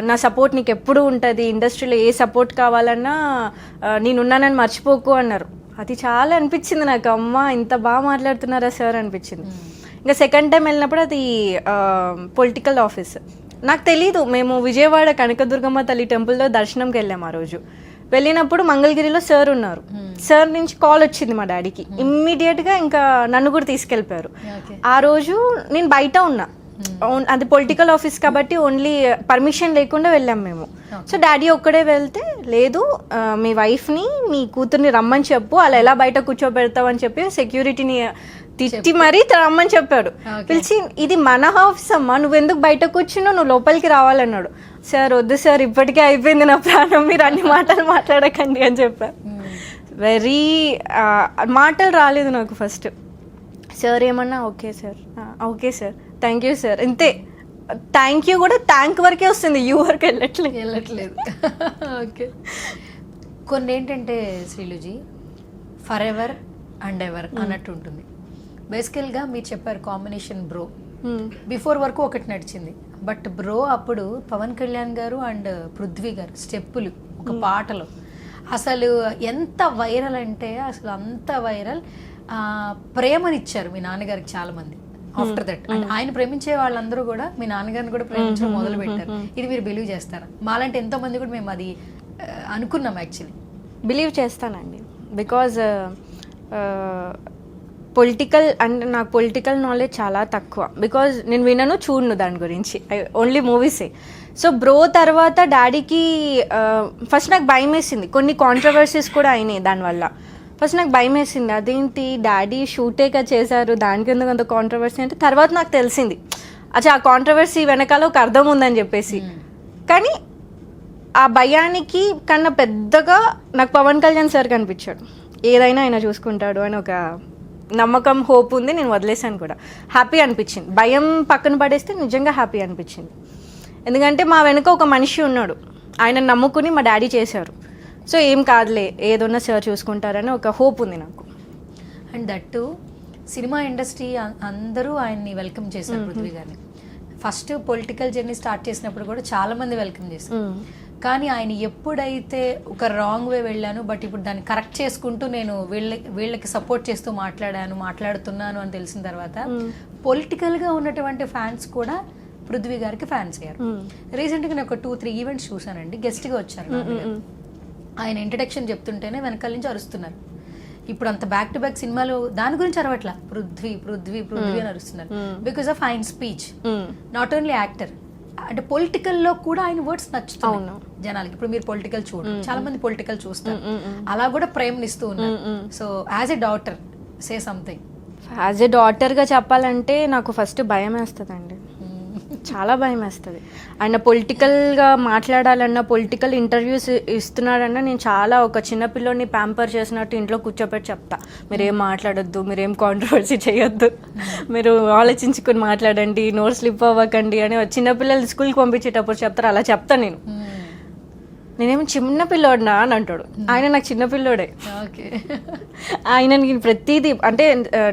నా సపోర్ట్ నీకు ఎప్పుడు ఉంటుంది, ఇండస్ట్రీలో ఏ సపోర్ట్ కావాలన్నా నేనున్నానని మర్చిపోకు అన్నారు. అది చాలా అనిపించింది నాకు, అమ్మ ఇంత బాగా మాట్లాడుతున్నారా సార్ అనిపించింది. ఇంకా సెకండ్ టైం వెళ్ళినప్పుడు అది పొలిటికల్ ఆఫీస్. నాకు తెలీదు, మేము విజయవాడ కనకదుర్గమ్మ తల్లి టెంపుల్లో దర్శనంకి వెళ్ళాము. ఆ రోజు వెళ్ళినప్పుడు మంగళగిరిలో సార్ ఉన్నారు. సార్ నుంచి కాల్ వచ్చింది మా డాడీకి. ఇమ్మీడియట్గా ఇంకా నన్ను కూడా తీసుకెళ్ళిపోయారు. ఆ రోజు నేను బయట ఉన్నా, అది పొలిటికల్ ఆఫీస్ కాబట్టి ఓన్లీ పర్మిషన్ లేకుండా వెళ్ళాం మేము. సో డాడీ ఒక్కడే వెళ్తే, లేదు మీ వైఫ్ని మీ కూతుర్ని రమ్మని చెప్పు, అలా ఎలా బయట కూర్చోబెడతావు అని చెప్పి సెక్యూరిటీని తిట్టి మరీ రమ్మని చెప్పాడు. పిలిచి, ఇది మన హౌస్ అమ్మా, నువ్వెందుకు బయట కూర్చున్నావు, నువ్వు లోపలికి రావాలన్నాడు. సార్ వద్దు సార్, ఇప్పటికే అయిపోయింది నా ప్రాణం, మీరు అన్ని మాటలు మాట్లాడకండి అని చెప్పారు. వెరీ మాటలు రాలేదు నాకు ఫస్ట్. సార్ ఏమన్నా okay sir thank you sir, ఇంతే. థ్యాంక్ యూ కూడా థ్యాంక్ వరకే వస్తుంది, యూ వరకు వెళ్ళట్లేదు. ఓకే. కొన్ని ఏంటంటే శ్రీలుజీ ఫర్ ఎవర్ అండ్ ఎవర్ అన్నట్టు ఉంటుంది. బేసికల్గా మీరు చెప్పారు కాంబినేషన్ బ్రో. బిఫోర్ వరకు ఒకటి నడిచింది, బట్ బ్రో అప్పుడు పవన్ కళ్యాణ్ గారు అండ్ పృథ్వీ గారు స్టెప్పులు ఒక పాటలో అసలు ఎంత వైరల్ అంటే అసలు అంత వైరల్. ప్రేమనిచ్చారు మీ నాన్నగారికి చాలా మంది. ఆఫ్టర్ దట్ అంటే ఆయన ప్రేమించే వాళ్ళందరూ కూడా మీ నాన్నగారిని కూడా ప్రేమించడం మొదలు పెట్టారు. ఇది మీరు బిలీవ్ చేస్తారా? మాలాంటి ఎంతో మంది కూడా మేము అది అనుకున్నాం. యాక్చువల్లీ బిలీవ్ చేస్తానండి, బికాజ్ పొలిటికల్ అంటే నాకు పొలిటికల్ నాలెడ్జ్ చాలా తక్కువ. బికాజ్ నేను వినను, చూడను దాని గురించి, ఓన్లీ మూవీసే. సో బ్రో తర్వాత డాడీకి ఫస్ట్ నాకు భయం వేసింది, కొన్ని కాంట్రవర్సీస్ కూడా అయినాయి దానివల్ల. ఫస్ట్ నాకు భయం వేసింది, అదేంటి డాడీ షూటేగా చేశారు, దానికి ఎందుకు అంత కాంట్రవర్సీ అంటే. తర్వాత నాకు తెలిసింది, అచ్చా ఆ కాంట్రవర్సీ వెనకాల ఒక అర్థం ఉందని చెప్పేసి. కానీ ఆ భయానికి కన్నా పెద్దగా నాకు పవన్ కళ్యాణ్ సార్ కనిపించాడు. ఏదైనా ఆయన చూసుకుంటాడు అని ఒక నమ్మకం, హోప్ ఉంది. నేను వదిలేసాను కూడా. హ్యాపీ అనిపించింది. భయం పక్కన పడేస్తే నిజంగా హ్యాపీ అనిపించింది. ఎందుకంటే మా వెనుక ఒక మనిషి ఉన్నాడు, ఆయన నమ్ముకుని మా డాడీ చేశారు. సో ఏం కాదులే, ఏదన్నా సార్ చూసుకుంటారని ఒక హోప్ ఉంది నాకు. అండ్ దట్టు సినిమా ఇండస్ట్రీ అందరూ ఆయన్ని వెల్కమ్ చేశారు పృథ్వీ గారిని. ఫస్ట్ పొలిటికల్ జర్నీ స్టార్ట్ చేసినప్పుడు కూడా చాలా మంది వెల్కమ్ చేశారు. కానీ ఆయన ఎప్పుడైతే ఒక రాంగ్ వే వెళ్ళాను, బట్ ఇప్పుడు దాన్ని కరెక్ట్ చేసుకుంటూ నేను వీళ్ళకి సపోర్ట్ చేస్తూ మాట్లాడుతున్నాను అని తెలిసిన తర్వాత పొలిటికల్గా ఉన్నటువంటి ఫ్యాన్స్ కూడా పృథ్వీ గారికి ఫ్యాన్స్ అయ్యారు. రీసెంట్గా నేను ఒక 2-3 ఈవెంట్స్ చూసానండి, గెస్ట్గా వచ్చారు. ఆయన ఇంట్రడక్షన్ చెప్తుంటేనే వెనకాల నుంచి అరుస్తున్నారు. ఇప్పుడు అంత బ్యాక్ టు బ్యాక్ సినిమాలు దాని గురించి అరవట్లా, పృథ్వీ పృథ్వీ పృథ్వీ అని అరుస్తున్నారు. బికాస్ ఆఫ్ ఆయన స్పీచ్. నాట్ ఓన్లీ యాక్టర్, అంటే పొలిటికల్ లో కూడా ఆయన వర్డ్స్ నచ్చుతాయి జనాలకి. ఇప్పుడు మీరు పొలిటికల్ చూడండి, చాలా మంది పొలిటికల్ చూస్తారు, అలా కూడా ప్రేమనిస్తూ ఉన్నారు. So as a daughter say something. As a డాటర్గా చెప్పాలంటే నాకు ఫస్ట్ భయం వేస్తుందండి, చాలా భయం వేస్తుంది. ఆయన పొలిటికల్గా మాట్లాడాలన్నా, పొలిటికల్ ఇంటర్వ్యూస్ ఇస్తున్నాడన్నా నేను చాలా ఒక చిన్నపిల్లోని ప్యాంపర్ చేసినట్టు ఇంట్లో కూర్చోపెట్టి చెప్తా, మీరేం మాట్లాడొద్దు, మీరేం కాంట్రవర్సీ చేయొద్దు, మీరు ఆలోచించుకొని మాట్లాడండి, నోట్ స్లిప్ అవ్వకండి అని చిన్నపిల్లలు స్కూల్కి పంపించేటప్పుడు చెప్తారు, అలా చెప్తాను నేను. నేనేమో చిన్నపిల్లోడినా అని అంటాడు, ఆయన నాకు చిన్నపిల్లోడే. ఆయన నేను ప్రతిదీ అంటే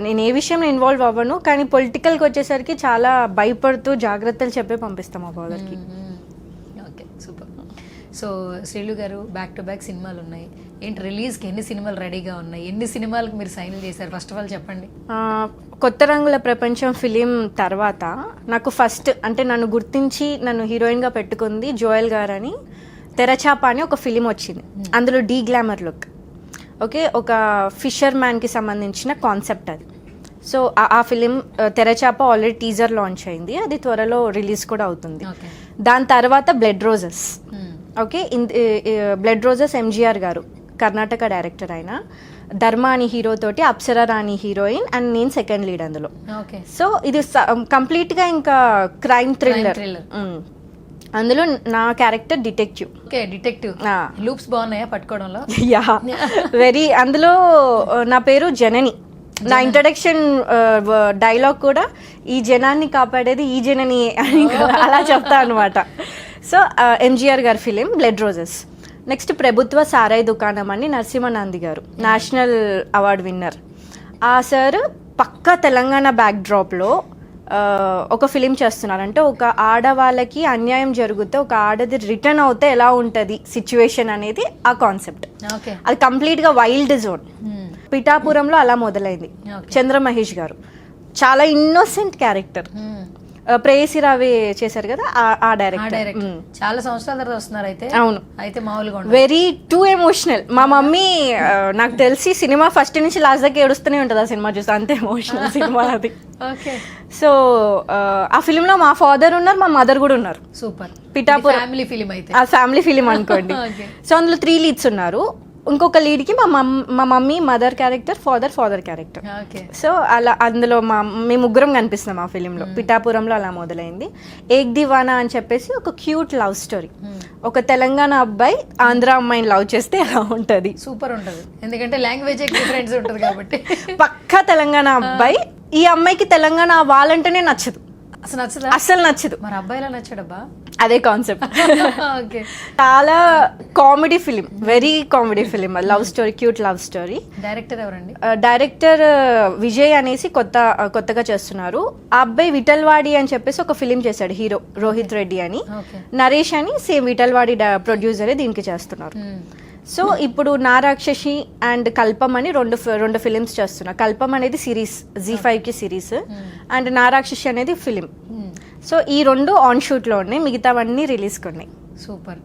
నేను ఏ విషయంలో ఇన్వాల్వ్ అవ్వను, కానీ పొలిటికల్కి వచ్చేసరికి చాలా భయపడుతూ జాగ్రత్తలు చెప్పే పంపిస్తాం మా ఫాదర్కి. Okay, super. సో శ్రీలు గారు బ్యాక్ టు బ్యాక్ సినిమాలు ఉన్నాయి ఏంటి, రిలీజ్కి ఎన్ని సినిమాలు రెడీగా ఉన్నాయి, ఎన్ని సినిమాలకు మీరు సైన్ చేశారు ఫస్ట్ ఆఫ్ ఆల్ చెప్పండి. కొత్త రంగుల ప్రపంచం ఫిలిం తర్వాత నాకు ఫస్ట్ అంటే నన్ను గుర్తించి నన్ను హీరోయిన్గా పెట్టుకుంది జోయల్ గారని తెరచాప అని ఒక ఫిలిం వచ్చింది. అందులో డీ గ్లామర్ లుక్, ఓకే, ఒక ఫిషర్ మ్యాన్కి సంబంధించిన కాన్సెప్ట్ అది. సో ఆ ఫిలిం తెరచాప ఆల్రెడీ టీజర్ లాంచ్ అయింది, అది త్వరలో రిలీజ్ కూడా అవుతుంది. దాని తర్వాత blood roses, okay, blood roses MGR గారు కర్ణాటక డైరెక్టర్ అయిన ధర్మ అని హీరో తోటి అప్సరా రాణి హీరోయిన్ అండ్ నేను సెకండ్ లీడ్ అందులో. సో ఇది కంప్లీట్గా ఇంకా క్రైమ్ థ్రిల్లర్. అందులో నా character detective. Okay, detective loops బాగున్నాయా పట్టుకోవడంలో? Yeah, very. అందులో నా పేరు జనని. నా ఇంట్రడక్షన్ డైలాగ్ కూడా ఈ జనాన్ని కాపాడేది ఈ జనని అని అలా చెప్తా అనమాట. సో ఎంజీఆర్ గారి ఫిలిం బ్లడ్ రోజెస్. నెక్స్ట్ ప్రభుత్వ సారాయి దుకాణం అని నరసింహనాంది గారు, నేషనల్ అవార్డు విన్నర్. ఆ సార్ పక్కా తెలంగాణ బ్యాక్ డ్రాప్లో ఒక ఫిలిం చేస్తున్నారు. అంటే ఒక ఆడవాళ్ళకి అన్యాయం జరిగితే ఒక ఆడది రిటర్న్ అవుతే ఎలా ఉంటుంది సిచ్యువేషన్ అనేది ఆ కాన్సెప్ట్. అది కంప్లీట్గా వైల్డ్ జోన్. పిఠాపురంలో అలా మొదలైంది. చంద్ర మహేష్ గారు చాలా ఇన్నోసెంట్ క్యారెక్టర్. ప్రేయసి రావే చేశారు కదా ఆ డైరెక్టర్. చాలా సంవత్సరాల తర్వాత వస్తున్నారు అయితే. అవును, అయితే మామూలుగా వెరీ టూ ఎమోషనల్. మా మమ్మీ నాకు తెలిసి సినిమా ఫస్ట్ నుంచి లాస్ట్ దాకా ఏడుస్తూనే ఉంటుంది ఆ సినిమా చూస్తే, అంత ఎమోషనల్ సినిమా అది. సో ఆ ఫిలిం లో మా ఫాదర్ ఉన్నారు, మా మదర్ కూడా ఉన్నారు. సూపర్. పిఠాపురం ఫ్యామిలీ ఫిలిం అయితే, ఆ ఫ్యామిలీ ఫిలిం అనుకోండి. సో అందులో 3 లీడ్స్ ఉన్నారు. ఇంకొక లీడ్కి మా mummy mother character, father character. So అలా అందులో మేము ముగ్గురం కనిపిస్తున్నాం ఆ ఫిలింలో. పిఠాపురంలో అలా మొదలైంది. ఏక్ దివానా అని చెప్పేసి ఒక క్యూట్ లవ్ స్టోరీ. ఒక తెలంగాణ అబ్బాయి ఆంధ్ర అమ్మాయిని లవ్ చేస్తే ఎలా ఉంటుంది, సూపర్ ఉంటుంది. ఎందుకంటే లాంగ్వేజ్ డిఫరెన్స్ ఉంటుంది కాబట్టి. పక్కా తెలంగాణ అబ్బాయి. ఈ అమ్మాయికి తెలంగాణ వాళ్ళంటేనే నచ్చదు, అసలు నచ్చదు. మరి అబ్బాయిలా నచ్చాడబ్బా, అదే కాన్సెప్ట్. చాలా comedy film, very comedy film. Love story, cute love story. Director ఎవరండి? డైరెక్టర్ విజయ్ అనేసి కొత్తగా చేస్తున్నారు. ఆ అబ్బాయి విఠల్వాడి అని చెప్పేసి ఒక ఫిలిం చేశాడు, హీరో రోహిత్ రెడ్డి అని. నరేష్ అని సేమ్ విఠల్వాడి ప్రొడ్యూసరే దీనికి చేస్తున్నారు. సో ఇప్పుడు నా రాక్షసి అండ్ కల్పం అని రెండు ఫిలిమ్స్ చేస్తున్నా. కల్పం అనేది సిరీస్, Z5కి సిరీస్, అండ్ నా రాక్షసి అనేది ఫిలిం. సో ఈ 2 ఆన్ షూట్ లో ఉన్నాయి, మిగతావన్నీ రిలీజ్ కొన్నాయి. సూపర్.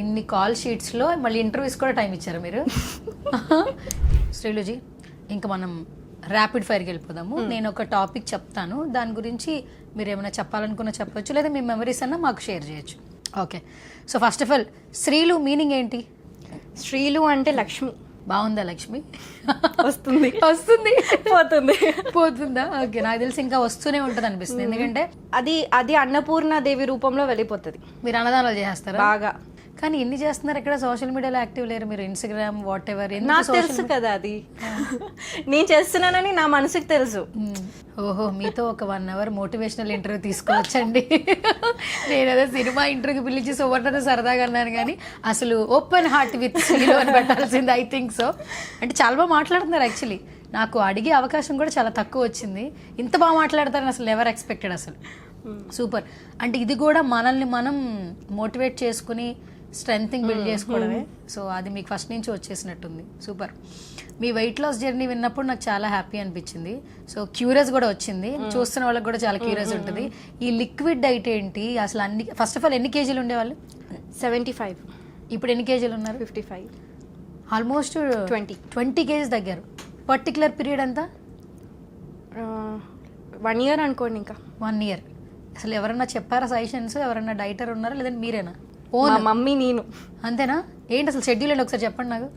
ఇన్ని కాల్ షీట్స్ లో మళ్ళీ ఇంటర్వ్యూస్ కూడా టైం ఇచ్చారు మీరు. శ్రీలుజీ, ఇంకా మనం ర్యాపిడ్ ఫైర్కి వెళ్ళిపోదాము. నేను ఒక టాపిక్ చెప్తాను, దాని గురించి మీరు ఏమైనా చెప్పాలనుకున్నా చెప్పొచ్చు, లేదా మీ మెమరీస్ అన్నా మాకు షేర్ చేయొచ్చు. Okay. So first of all Sreelu meaning ఏంటి? శ్రీలు అంటే లక్ష్మి. బాగుందా లక్ష్మి? వస్తుంది పోతుందా? ఓకే, నాకు తెలిసి ఇంకా వస్తూనే ఉంటుంది అనిపిస్తుంది. ఎందుకంటే అది అన్నపూర్ణ దేవి రూపంలో వెళ్ళిపోతుంది. మీరు అన్నదానాలు చేస్తారా? బాగా. కానీ ఎన్ని చేస్తున్నారు ఇక్కడ సోషల్ మీడియాలో యాక్టివ్ లేరు మీరు, ఇన్స్టాగ్రామ్ వాట్ ఎవర్. నాకు తెలుసు కదా అది నేను చేస్తున్నానని నా మనసుకు తెలుసు. ఓహో, మీతో ఒక 1 hour మోటివేషనల్ ఇంటర్వ్యూ తీసుకోవచ్చండి. నేను అదే సినిమా ఇంటర్వ్యూకి పిలిచి సువర్ణతో సరదాగా అన్నాను, కానీ అసలు ఓపెన్ హార్ట్ విత్ శ్రీలు అని పెట్టాల్సింది. I think so. అంటే చాలా బాగా మాట్లాడుతున్నారు యాక్చువల్లీ. నాకు అడిగే అవకాశం కూడా చాలా తక్కువ వచ్చింది. ఇంత బాగా మాట్లాడతారని అసలు ఎవర్ ఎక్స్పెక్టెడ్ అసలు. సూపర్. అంటే ఇది కూడా మనల్ని మనం మోటివేట్ చేసుకుని స్ట్రెంగ్త్ బిల్డ్ చేసుకోవడమే. సో అది మీకు ఫస్ట్ నుంచి వచ్చేసినట్టుంది. సూపర్. మీ వెయిట్ లాస్ జర్నీ విన్నప్పుడు నాకు చాలా హ్యాపీ అనిపించింది. సో క్యూరియస్ కూడా వచ్చింది, చూస్తున్న వాళ్ళకి కూడా చాలా క్యూరియస్ ఉంటుంది. ఈ లిక్విడ్ డైట్ ఏంటి అసలు? అన్ని ఫస్ట్ ఆఫ్ ఆల్ ఎన్ని కేజీలు ఉండేవాళ్ళు? 75. ఇప్పుడు ఎన్ని కేజీలు ఉన్నారు? 55. ఆల్మోస్ట్ 20 కేజీస్ తగ్గారు. పర్టికులర్ పీరియడ్ అంతా 1 year అనుకోండి. ఇంకా 1 year. అసలు ఎవరన్నా చెప్పారా సజెషన్స్? ఎవరన్నా డైటర్ ఉన్నారా లేదంటే మీరేనా? మా మమ్మీ నేను. అంతేనా? ఏంటి అసలు షెడ్యూల్ ఏంటి ఒకసారి చెప్పండి నాకు.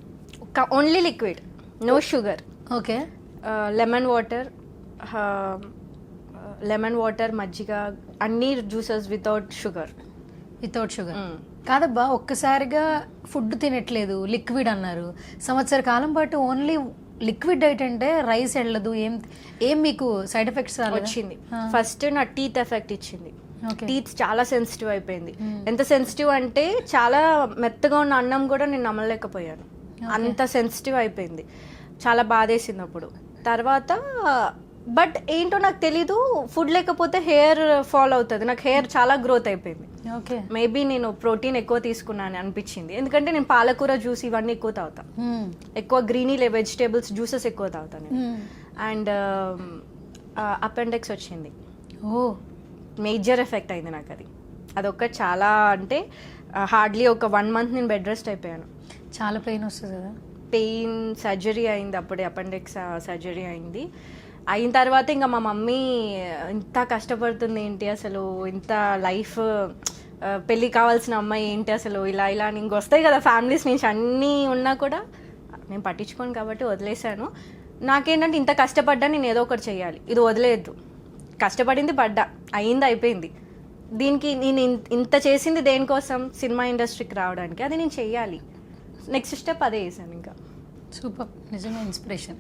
Only liquid, no sugar. Okay. Lemon water మజ్జిగ, అన్ని జ్యూసెస్ వితౌట్ షుగర్. కాదబ్బా, ఒక్కసారిగా ఫుడ్ తినట్లేదు, లిక్విడ్ అన్నారు. సంవత్సర కాలం పాటు ఓన్లీ లిక్విడ్ డైట్ అంటే రైస్ వెళ్ళదు, ఏం మీకు సైడ్ ఎఫెక్ట్స్ వచ్చింది? ఫస్ట్ నా టీత్ ఎఫెక్ట్ ఇచ్చింది. టీత్ చాలా సెన్సిటివ్ అయిపోయింది. ఎంత సెన్సిటివ్ అంటే చాలా మెత్తగా ఉన్న అన్నం కూడా నేను నమ్మలేకపోయాను, అంత సెన్సిటివ్ అయిపోయింది. చాలా బాధేసింది అప్పుడు. తర్వాత బట్ ఏంటో నాకు తెలీదు, ఫుడ్ లేకపోతే హెయిర్ ఫాల్ అవుతుంది. నాకు హెయిర్ చాలా గ్రోత్ అయిపోయింది. మేబీ నేను ప్రోటీన్ ఎక్కువ తీసుకున్నాను అనిపించింది, ఎందుకంటే నేను పాలకూర జ్యూస్ ఇవన్నీ ఎక్కువ తాగుతా, ఎక్కువ గ్రీనీ వెజిటేబుల్స్ జ్యూసెస్ ఎక్కువ తాగుతాను. అండ్ అపెండిక్స్ వచ్చింది. మేజర్ ఎఫెక్ట్ అయింది నాకు అది. అదొక్కటి చాలా, అంటే హార్డ్లీ ఒక 1 month నేను బెడ్ రెస్ట్ అయిపోయాను. చాలా పెయిన్ వస్తుంది కదా? పెయిన్, సర్జరీ అయింది అప్పుడే, అపెండిక్స్ సర్జరీ అయింది. అయిన తర్వాత ఇంకా మా మమ్మీ ఇంత కష్టపడుతుంది ఏంటి అసలు, ఇంత లైఫ్, పెళ్ళి కావాల్సిన అమ్మాయి ఏంటి అసలు, ఇలా ఇలా అని ఇంకొస్తాయి కదా ఫ్యామిలీస్ నుంచి అన్నీ ఉన్నా కూడా నేను పట్టించుకోను కాబట్టి వదిలేశాను. నాకేంటంటే ఇంత కష్టపడ్డా నేను ఏదో ఒకటి చేయాలి, ఇది వదిలేయద్దు. కష్టపడింది పడ్డా, అయింది అయిపోయింది. దీనికి నేను ఇంత చేసింది దేనికోసం? సినిమా ఇండస్ట్రీకి రావడానికి. అది నేను చెయ్యాలి. నెక్స్ట్ స్టెప్ అదే చేశాను. ఇంకా సూపర్, నిజంగా ఇన్స్పిరేషన్.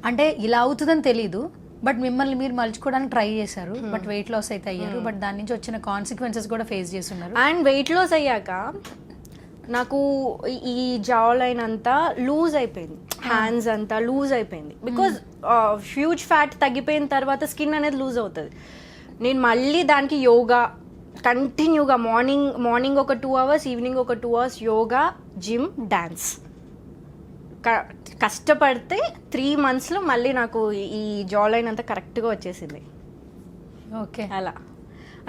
అంటే ఇలా అవుతుందని తెలీదు, బట్ మిమ్మల్ని మీరు మలుచుకోవడానికి ట్రై చేశారు, బట్ వెయిట్ లాస్ అయితే అయ్యారు. బట్ దాని నుంచి వచ్చిన కాన్సిక్వెన్సెస్ కూడా ఫేస్ చేస్తున్నారు. అండ్ వెయిట్ లాస్ అయ్యాక నాకు ఈ జా లైన్ అంతా లూజ్ అయిపోయింది, హ్యాండ్స్ అంతా లూజ్ అయిపోయింది. బికాజ్ హ్యూజ్ ఫ్యాట్ తగ్గిపోయిన తర్వాత స్కిన్ అనేది లూజ్ అవుతుంది. నేను మళ్ళీ దానికి యోగా కంటిన్యూగా, మార్నింగ్ ఒక 2 hours, ఈవినింగ్ ఒక 2 hours యోగా, జిమ్, డాన్స్ కష్టపడితే 3 monthsలో మళ్ళీ నాకు ఈ జా లైన్ అంతా కరెక్ట్గా వచ్చేసింది. ఓకే. అలా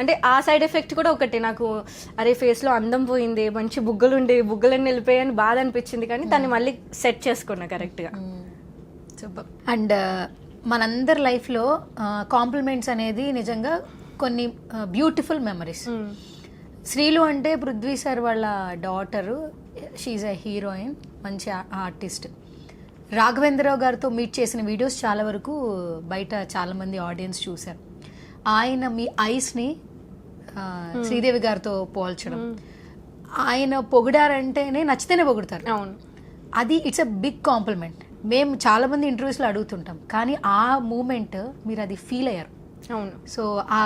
అంటే ఆ సైడ్ ఎఫెక్ట్ కూడా ఒకటి. నాకు అరే ఫేస్లో అందం పోయింది, మంచి బుగ్గలు ఉండేవి, బుగ్గలన్నీ వెళ్ళిపోయాయని బాధ అనిపించింది, కానీ దాన్ని మళ్ళీ సెట్ చేసుకున్నా కరెక్ట్గా. సూపర్. అండ్ మనందరి లైఫ్లో కాంప్లిమెంట్స్ అనేది నిజంగా కొన్ని బ్యూటిఫుల్ మెమరీస్. శ్రీలు అంటే పృథ్వీ సార్ వాళ్ళ డాటరు, షీఈ్ ఎ హీరోయిన్, మంచి ఆర్టిస్ట్. రాఘవేంద్రరావు గారితో మీట్ చేసిన వీడియోస్ చాలా వరకు బయట చాలామంది ఆడియన్స్ చూశారు. ఆయన మీ ఐస్ని శ్రీదేవి గారితో పోల్చడం, ఆయన పొగిడారంటేనే నచ్చితేనే పొగుడతారు. అవును, అది ఇట్స్ ఎ బిగ్ కాంప్లిమెంట్. మేము చాలామంది ఇంటర్వ్యూస్లో అడుగుతుంటాం, కానీ ఆ మూమెంట్ మీరు అది ఫీల్ అయ్యారు. అవును. సో ఆ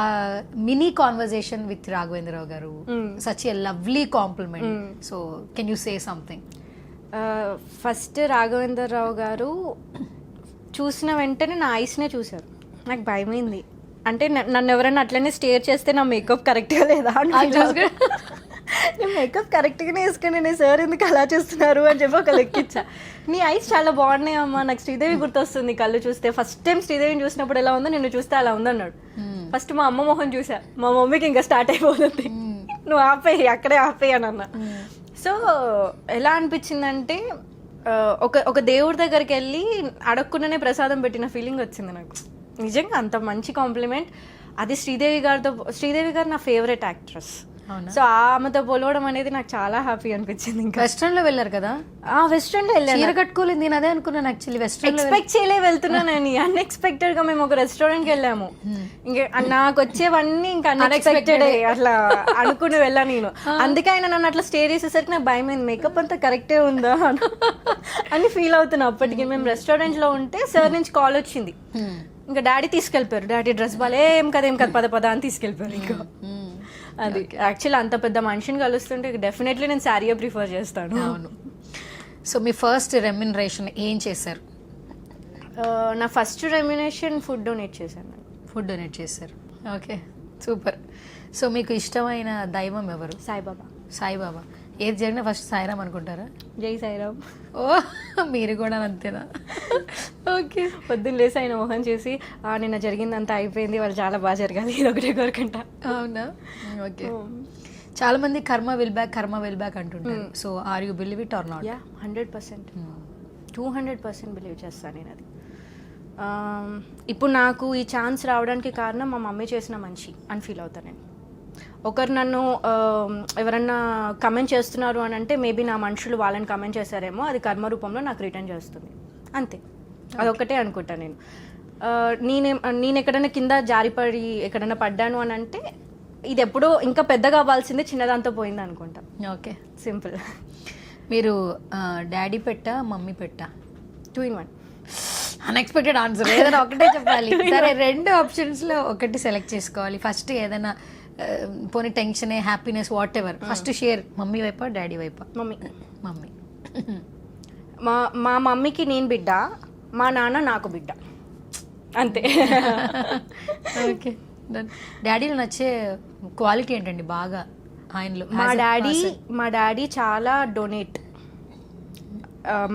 మినీ కాన్వర్జేషన్ విత్ రాఘవేంద్రరావు గారు, such a lovely complement. So can you say something? First Raghavendra Rao గారు చూసిన వెంటనే నా ఐస్నే చూశారు. నాకు భయమైంది. అంటే నన్ను ఎవరైనా అట్లనే స్టేర్ చేస్తే నా మేకప్ కరెక్ట్గా లేదా నేను మేకప్ కరెక్ట్గానే వేసుకుని, నేను సార్ ఎందుకు అలా చేస్తున్నారు అని చెప్పి ఒక లెక్కిచ్చా. నీ ఐస్ చాలా బాగున్నాయి అమ్మా, నాకు శ్రీదేవి గుర్తొస్తుంది కళ్ళు చూస్తే. ఫస్ట్ టైం శ్రీదేవిని చూసినప్పుడు ఎలా ఉందో నిన్ను చూస్తే అలా ఉందన్నాడు. ఫస్ట్ మా అమ్మ మొహం చూసా, మా మమ్మీకి ఇంకా స్టార్ట్ అయిపోతుంది, నువ్వు ఆపేయి, అక్కడే ఆపేయి అని అన్నా. సో ఎలా అనిపించిందంటే ఒక దేవుడి దగ్గరికి వెళ్ళి అడగకుండానే ప్రసాదం పెట్టిన ఫీలింగ్ వచ్చింది నాకు. నిజంగా అంత మంచి కాంప్లిమెంట్. అది శ్రీదేవి గారితో. శ్రీదేవి గారు నా ఫేవరెట్ యాక్ట్రెస్. అవునా? సో ఆమెతో పొలవడం అనేది నాకు చాలా హ్యాపీ అనిపించింది. ఇంకా వెస్ట్రన్ లో వెళ్ళారు కదా, వెస్ట్రన్ లో వెళ్ళాను. చీర కట్టుకోలేదు, నేను అదే అనుకున్నాను యాక్చువల్లీ. వెస్ట్రన్ ఎక్స్పెక్ట్ చేయలే వెళ్తున్నానని. అన్ఎక్స్పెక్టెడ్ గా మేము ఒక రెస్టారెంట్ కి వెళ్ళాము. ఇంకా నాకు వచ్చేవన్నీ ఇంకా అన్ఎక్స్పెక్టెడ్ అట్లా అనుకుని వెళ్ళాను నేను. అందుకే ఆయన నన్ను అట్లా స్టే చేసేసరికి నాకు భయం అయింది, మేకప్ అంతా కరెక్టే ఉందా అని ఫీల్ అవుతున్నా. అప్పటికి మేము రెస్టారెంట్ లో ఉంటే సార్ నుంచి కాల్ వచ్చింది. ఇంకా డాడీ తీసుకెళ్ళిపోయారు. డాడీ డ్రెస్ బాలే ఏం కదా పద పద అని తీసుకెళ్ళిపోయారు. ఇంకా అది యాక్చువల్లీ అంత పెద్ద మనిషిని కలుస్తుంటే డెఫినెట్లీ నేను శారీయే ప్రిఫర్ చేస్తాను. అవును. సో మీ ఫస్ట్ రెమ్యునరేషన్ ఏం చేశారు? నా ఫస్ట్ రెమ్యునేషన్ ఫుడ్ డొనేట్ చేశాను. ఫుడ్ డొనేట్ చేశారు. Okay, super. సో మీకు ఇష్టమైన దైవం ఎవరు? సాయిబాబా. సాయిబాబా. ఏది జరిగినా ఫస్ట్ సాయిరామ్ అనుకుంటారా? జై సాయిరామ్. ఓ, మీరు కూడా అంతేనా? ఓకే. పొద్దున్న లేసి ఆయన మొహం చేసి నిన్న జరిగిందంతా అయిపోయింది, వాళ్ళు చాలా బాగా జరగాలి, ఇది ఒకటే కోరుకుంటా. అవునా? ఓకే. చాలా మంది కర్మ విల్ బ్యాక్ అంటుంటారు. So are you believe it or not? 100%, 200% believe చేస్తాను నేను అది. ఇప్పుడు నాకు ఈ ఛాన్స్ రావడానికి కారణం మా మమ్మీ చేసిన మంచి అని ఫీల్ అవుతాను నేను. ఒకరు నన్ను ఎవరన్నా కమెంట్ చేస్తున్నారు అని అంటే మేబీ నా మనుషులు వాళ్ళని కమెంట్ చేశారేమో, అది కర్మ రూపంలో నాకు రిటర్న్ చేస్తుంది, అంతే. అదొక్కటే అనుకుంటా నేను. నేను ఎక్కడైనా కింద జారిపడి ఎక్కడైనా పడ్డాను అని అంటే ఇది ఎప్పుడో ఇంకా పెద్దగా అవ్వాల్సిందే, చిన్నదాంతో పోయింది అనుకుంటా. Okay, simple. మీరు డాడీ పెట్టా మమ్మీ పెట్టా? 2 in 1. Unexpected answer. ఏదైనా ఒకటే చెప్పాలి. సరే, 2 ఆప్షన్స్లో ఒకటి సెలెక్ట్ చేసుకోవాలి. ఫస్ట్ ఏదైనా పోనీ tension, happiness, whatever, first share. Mummy వైపా డాడీ వైపా? మమ్మీ. మా మమ్మీకి నేను బిడ్డ, మా నాన్న నాకు బిడ్డ, అంతే. ఓకే. డాడీలో నచ్చే క్వాలిటీ ఏంటండి బాగా ఆయనలో? మా డాడీ చాలా డొనేట్,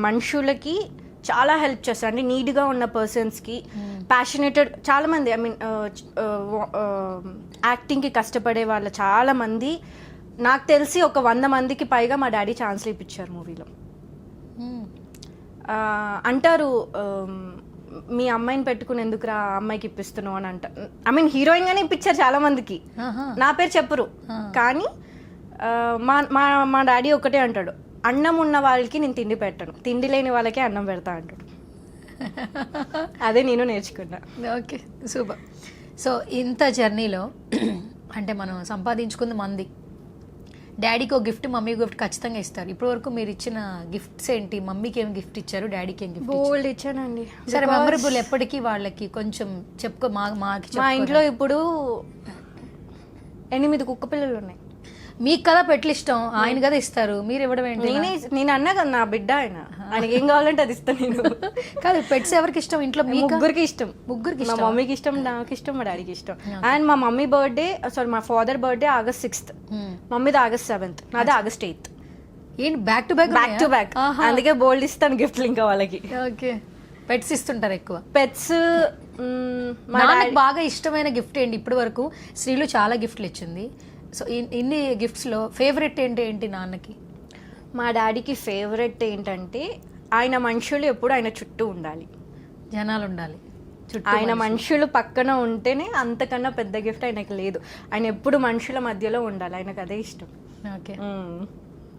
మనుషులకి చాలా హెల్ప్ చేస్తారు. అంటే నీడ్గా ఉన్న పర్సన్స్కి, ప్యాషనేటెడ్ చాలామంది, ఐ మీన్ యాక్టింగ్కి కష్టపడే వాళ్ళు చాలామంది, నాకు తెలిసి ఒక 100 మందికి పైగా మా డాడీ ఛాన్స్లు ఇప్పించారు మూవీలో. అంటారు మీ అమ్మాయిని పెట్టుకుని ఎందుకురా అమ్మాయికి ఇప్పిస్తున్నావు అని అంట. ఐ మీన్ హీరోయిన్గానే ఇప్పించారు చాలా మందికి, నా పేరు చెప్పరు. కానీ మా డాడీ ఒకటే అంటాడు, అన్నం ఉన్న వాళ్ళకి నేను తిండి పెట్టను, తిండి లేని వాళ్ళకే అన్నం పెడతా అంటాడు. అదే నేను నేర్చుకున్నా. Okay, super. సో ఇంత జర్నీలో అంటే మనం సంపాదించుకుంది మంది, డాడీకి ఒక గిఫ్ట్, మమ్మీకి గిఫ్ట్ ఖచ్చితంగా ఇస్తారు. ఇప్పటి వరకు మీరు ఇచ్చిన గిఫ్ట్స్ ఏంటి? మమ్మీకి ఏం గిఫ్ట్ ఇచ్చారు, డాడీకి ఏం గిఫ్ట్? గోల్డ్ ఇచ్చానండి. సరే, మెమరబుల్ ఎప్పటికీ వాళ్ళకి కొంచెం చెప్పుకో. మా ఇంట్లో ఇప్పుడు 8 కుక్క పిల్లలు ఉన్నాయి. మీకు కదా పెట్లు ఇష్టం, ఆయన కదా ఇస్తారు, మీరు ఇవ్వడం ఏంటి? నేను అన్నా కదా నా బిడ్డ, ఆయనకి ఏం కావాలంటే అది ఇస్తాను నేను. కాదు, పెట్స్ ఎవరికి ఇష్టం ఇంట్లో? ముగ్గురికి ఇష్టం. మా మమ్మీకి ఇష్టం, నాకు ఇష్టం, మా డాడీకి ఇష్టం. అండ్ మా మమ్మీ బర్త్డే, సారీ మా father birthday August 6th, మమ్మీది August 7th, నాది August 8th. ఏంటి బ్యాక్ టు బ్యాక్? అందుకే బోల్డ్ ఇస్తాను గిఫ్ట్లు ఇంకా వాళ్ళకి. ఓకే, పెట్స్ ఇస్తుంటారు ఎక్కువ? పెట్స్. నాకు బాగా ఇష్టమైన గిఫ్ట్ ఏంటి? ఇప్పటి వరకు శ్రీలు చాలా గిఫ్ట్లు ఇచ్చింది. సో ఇన్ని గిఫ్ట్స్లో ఫేవరెట్ ఏంటి నాన్నకి? మా డాడీకి ఫేవరెట్ ఏంటంటే ఆయన మనుషులు ఎప్పుడు ఆయన చుట్టూ ఉండాలి, జనాలు ఉండాలి ఆయన మనుషులు పక్కన ఉంటేనే, అంతకన్నా పెద్ద గిఫ్ట్ ఆయనకు లేదు. ఆయన ఎప్పుడు మనుషుల మధ్యలో ఉండాలి, ఆయనకు అదే ఇష్టం. Okay,